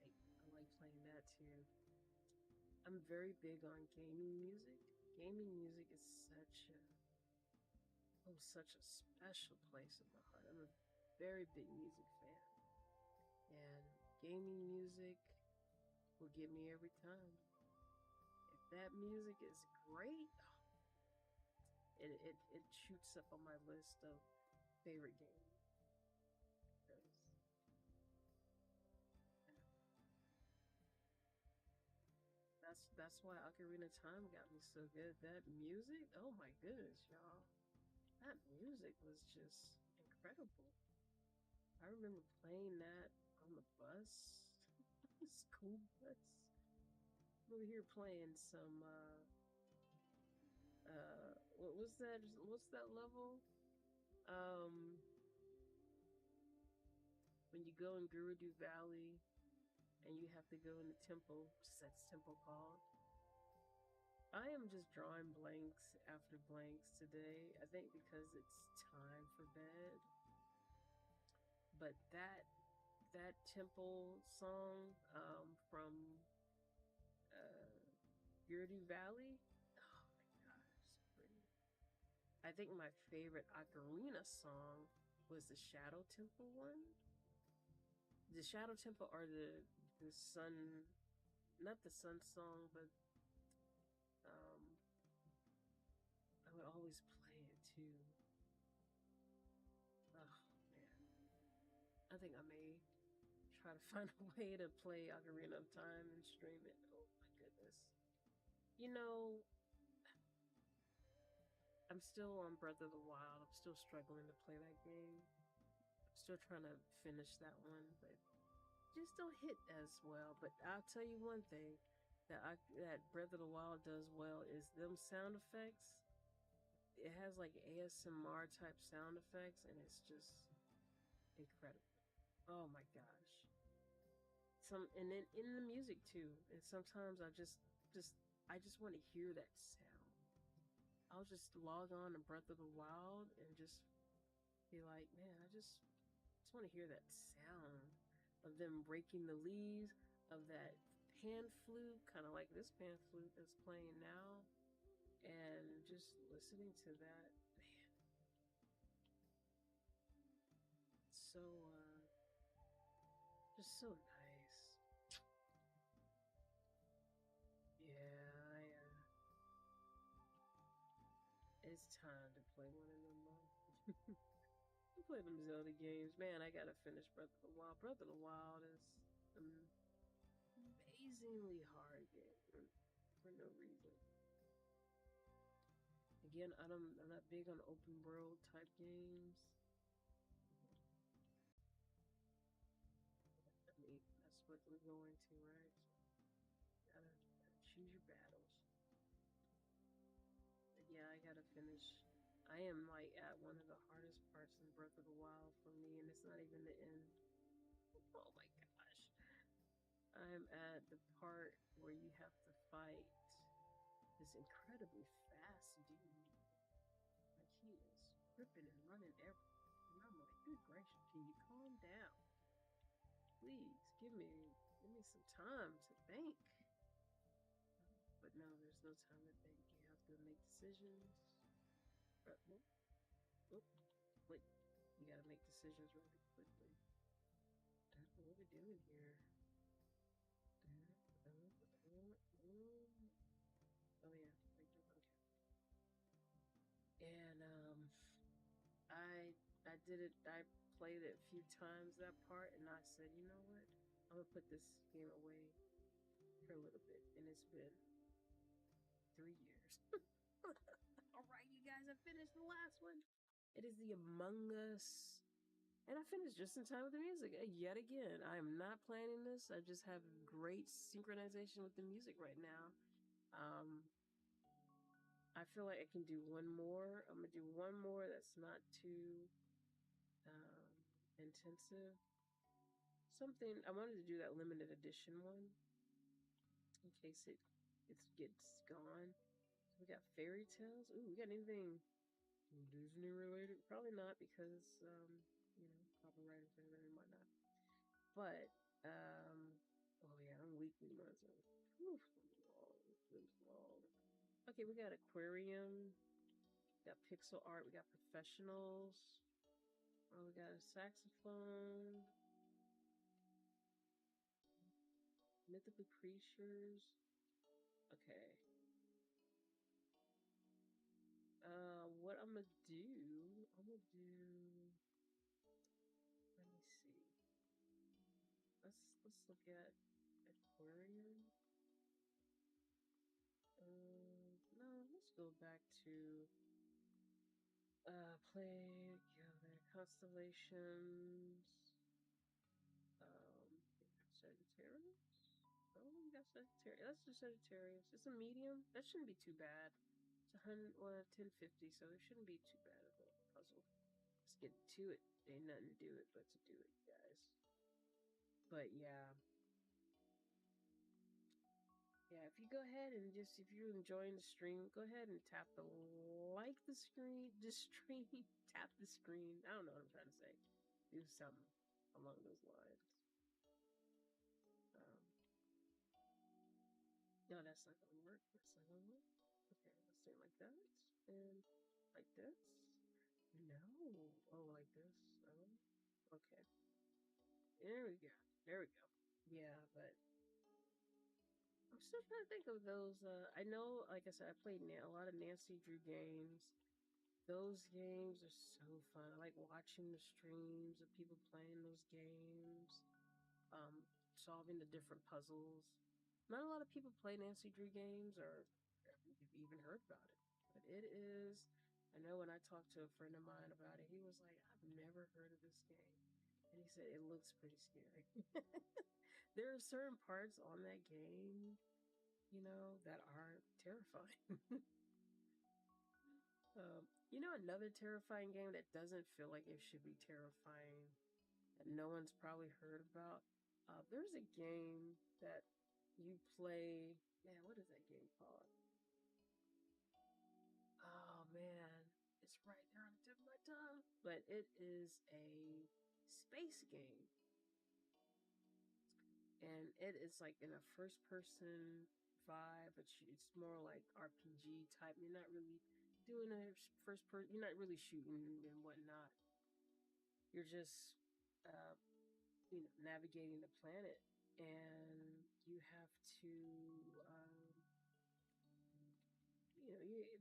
[SPEAKER 1] I like playing that too. I'm very big on gaming music. Gaming music is such a special place in my heart. I'm a very big music fan, and gaming music will get me every time. If that music is great, it shoots up on my list of favorite games. Because that's why Ocarina of Time got me so good. That music, oh my goodness, y'all. That music was just incredible. I remember playing that on the bus, school bus. Over here playing some what was that? What's that level? Um, when you go in Gerudo Valley and you have to go in the temple. What's that temple called? I am just drawing blanks after blanks today. I think because it's time for bed. But that temple song from Gerudo Valley. Oh my gosh, so pretty. I think my favorite Ocarina song was the Shadow Temple one. The Shadow Temple or the Sun, not the Sun song, but um, I would always play it too. Oh man, I think I may try to find a way to play Ocarina of Time and stream it. Oh my goodness, you know, I'm still on Breath of the Wild. I'm still struggling to play that game. I'm still trying to finish that one, but just don't hit as well. But I'll tell you one thing. that Breath of the Wild does well is them sound effects. It has like ASMR type sound effects, and it's just incredible. Oh my gosh. And then in the music too. And sometimes I just want to hear that sound. I'll just log on to Breath of the Wild and just be like, man, I just want to hear that sound of them breaking the leaves, of that pan flute, kind of like this pan flute that's playing now, and just listening to that. Man, so just so nice. Yeah, it's time to play one of them. Play them Zelda games, man. I gotta finish Breath of the Wild. Breath of the Wild is an amazingly hard game for no reason. Again, I'm not big on open world type games. I mean, that's what we're going to, right? So gotta choose your battles. But yeah, I gotta finish. I am like at one of the hardest parts in Breath of the Wild for me, and it's not even the end. Oh my gosh. I'm at the part where you have to fight this incredibly fast dude. Like he is ripping and running everywhere. And I'm like, good gracious, can you calm down? Please give me some time to think. But no, there's no time to think. You have to make decisions. Wait, you gotta make decisions really quickly. What are we doing here? Oh yeah, okay. And I did it. I played it a few times that part, and I said, you know what? I'm gonna put this game away for a little bit, and it's been 3 years. All right, you guys, I finished the last one. It is the Among Us, and I finished just in time with the music yet again. I am not planning this. I just have great synchronization with the music right now. I feel like I can do one more. I'm gonna do one more that's not too intensive. Something I wanted to do that limited edition one in case it gets gone. So we got fairy tales. Ooh, we got anything Disney related? Probably not because you know, copyright infringement and whatnot. But oh yeah, I'm weekly ones. Long. Okay, we got aquarium. We got pixel art. We got professionals. Oh, we got a saxophone. Mythical creatures. Okay. What I'm gonna do? Let me see. Let's look at aquarium. No, let's go back to play together constellations. Sagittarius. Oh, we got Sagittarius. Let's do Sagittarius. It's a medium. That shouldn't be too bad. It's 1050, so it shouldn't be too bad of a puzzle. Let's get to it. Ain't nothing to do it but to do it, guys. But yeah. Yeah, if you go ahead and if you're enjoying the stream, go ahead and tap the stream, tap the screen. I don't know what I'm trying to say. Do something along those lines. No, that's not gonna work. That's not gonna work. Okay, let's do it like that. And like this. No. Oh, like this. Oh, okay. There we go. There we go. Yeah, but I'm still trying to think of those. I know, like I said, I played a lot of Nancy Drew games. Those games are so fun. I like watching the streams of people playing those games, solving the different puzzles. Not a lot of people play Nancy Drew games, or you've even heard about it, but it is. I know when I talked to a friend of mine about it, he was like, "I've never heard of this game," and he said it looks pretty scary. There are certain parts on that game that are terrifying. Another terrifying game that doesn't feel like it should be terrifying that no one's probably heard about. There's a game that you play. Man, what is that game called? Oh man, it's right there on the tip of my tongue. But it is a space game, and it is like in a first-person vibe, but it's more like RPG type. You're not really doing a first person. You're not really shooting and whatnot. You're just, uh, navigating the planet, and you have to,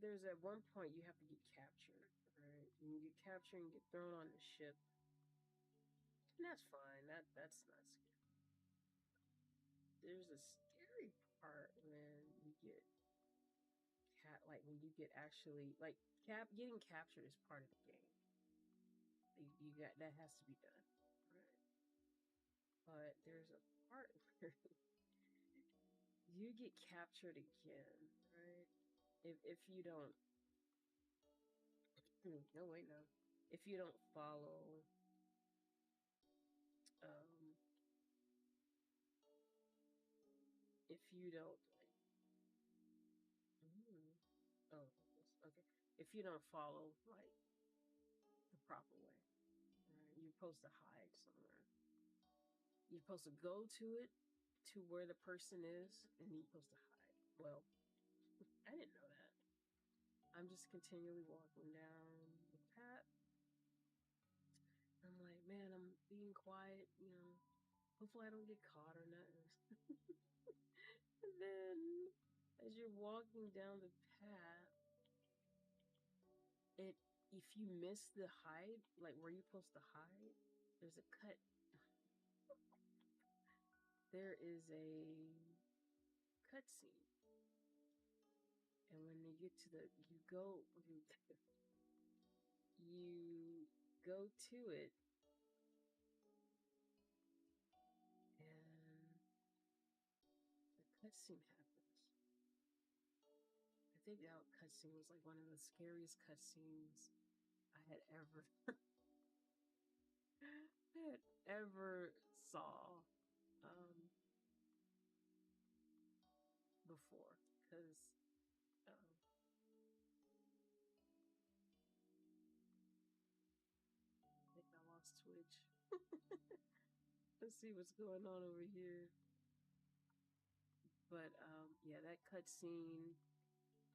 [SPEAKER 1] there's at one point you have to get captured, right? And you get captured and get thrown on the ship, and that's fine. That's not scary. There's a scary part when you get like when you get actually like getting captured is part of the game. You got that has to be done, right? But there's a part where you get captured again, right? If you don't, no wait no, if you don't follow, um, if you don't like, oh okay, if you don't follow like the proper way, right? You're supposed to hide somewhere. You're supposed to go to it, to where the person is, and you're supposed to hide. Well, I didn't know that. I'm just continually walking down the path. I'm like, man, I'm being quiet, hopefully I don't get caught or nothing. And then as you're walking down the path, if you miss the hide, like where you're supposed to hide, there's a cut. There is a cutscene. And when you get to you go to it, and the cutscene happens. I think that cutscene was like one of the scariest cutscenes I had ever saw before, because I think I lost Twitch. Let's see what's going on over here. But yeah, that cutscene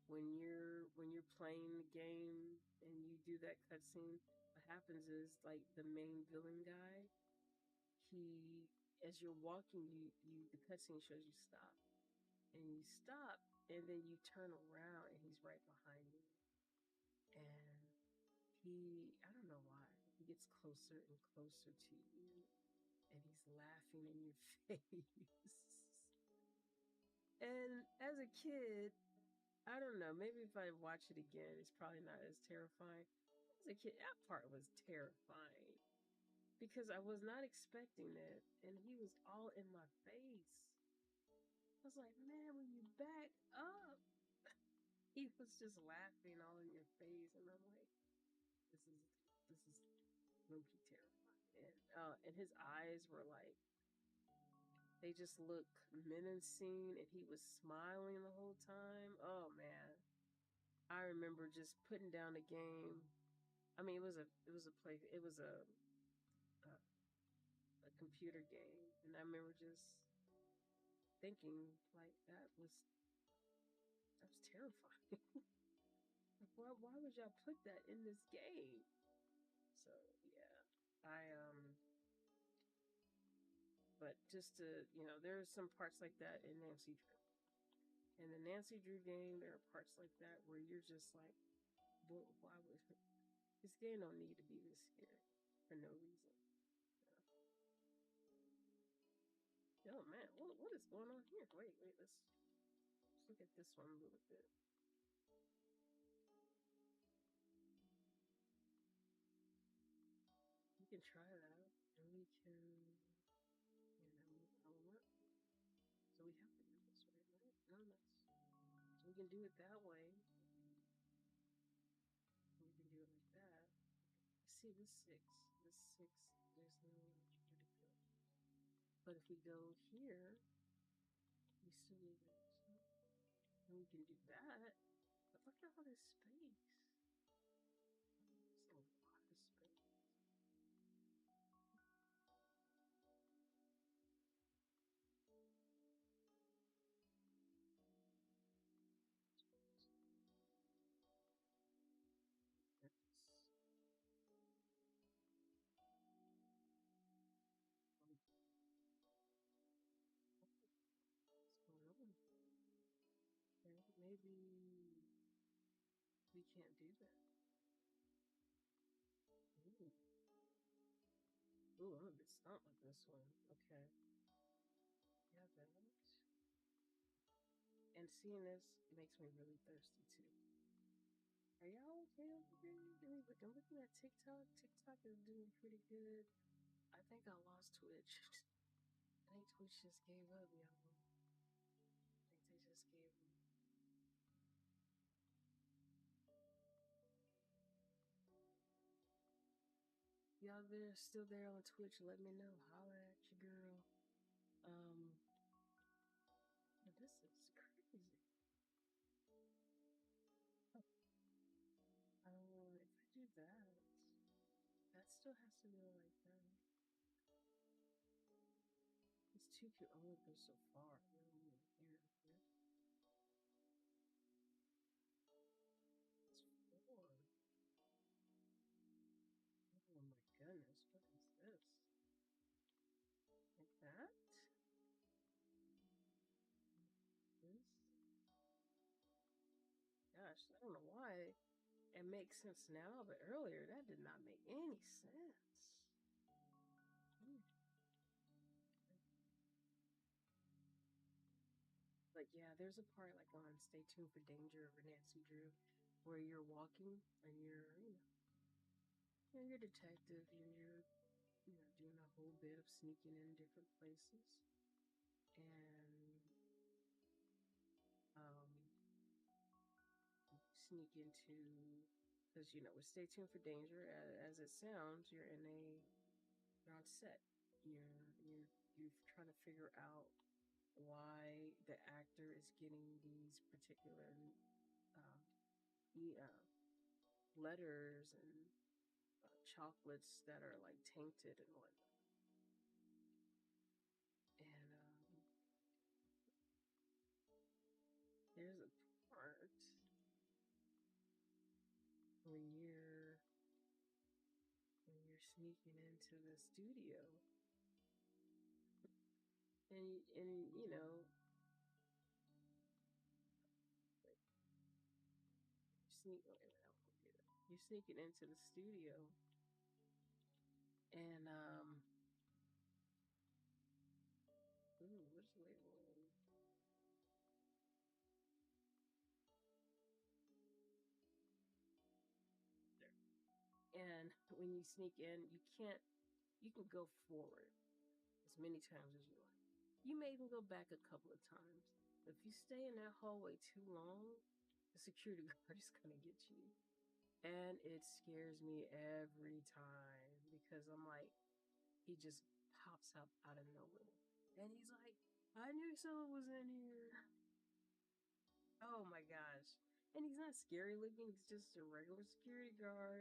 [SPEAKER 1] when you're playing the game and you do that cutscene, what happens is like the main villain guy, he as you're walking, the cutscene shows you stop, and you stop, and then you turn around, and he's right behind you, and I don't know why, he gets closer and closer to you, and he's laughing in your face. And as a kid, I don't know, maybe if I watch it again, it's probably not as terrifying. As a kid, that part was terrifying because I was not expecting it, and he was all in my face. I was like, man, when you back up, he was just laughing all in your face, and I'm like, this is low-key terrifying. And his eyes were like, they just look menacing, and he was smiling the whole time. Oh man, I remember just putting down the game. I mean, it was a computer game, and I remember just thinking like that was terrifying. Like, why would y'all put that in this game? So yeah, but just to there are some parts like that in Nancy Drew. In the Nancy Drew game, there are parts like that where you're just like, why would this game don't need to be this scary for no reason. Oh man, what is going on here? Wait, let's look at this one a little bit. We can try that, and we can, move on up. So we have to do this way, right? No, that's We can do it that way. We can do it like that. See, this 6. This 6, there's no where to go. But if we go here, we still need this. And we can do that. But look at all this space. It's a lot of space. That's what's going on. Okay, maybe we can't do that. Ooh. Ooh, I'm a bit stumped with this one. Okay. Yeah, that. And seeing this makes me really thirsty too. Are y'all okay over here? I'm looking at TikTok. TikTok is doing pretty good. I think I lost Twitch. I think Twitch just gave up, y'all. I think they just gave up. Y'all there still there on Twitch? Let me know. Holla at your girl. This is crazy. If I do that, that still has to go like that. This 2 can only go so far. Here. It's 4. Oh my goodness, what is this? Like that? This? Gosh, I don't know why it makes sense now, but earlier that did not make any sense. Like, yeah, there's a part like on Stay Tuned for Danger or Nancy Drew where you're walking and you're a detective and you're doing a whole bit of sneaking in different places. And sneak into, because with Stay Tuned for Danger, as it sounds, you're on set. You're trying to figure out why the actor is getting these particular letters and chocolates that are like tainted and whatnot. And there's a part when you're sneaking into the studio and you're sneaking into the studio and what's the way there. And when you sneak in, you can go forward as many times as you like. You may even go back a couple of times. If you stay in that hallway too long, the security guard is gonna get you. And it scares me every time because I'm like, he just pops up out of nowhere. And he's like, I knew someone was in here. Oh my gosh. And he's not scary looking, he's just a regular security guard.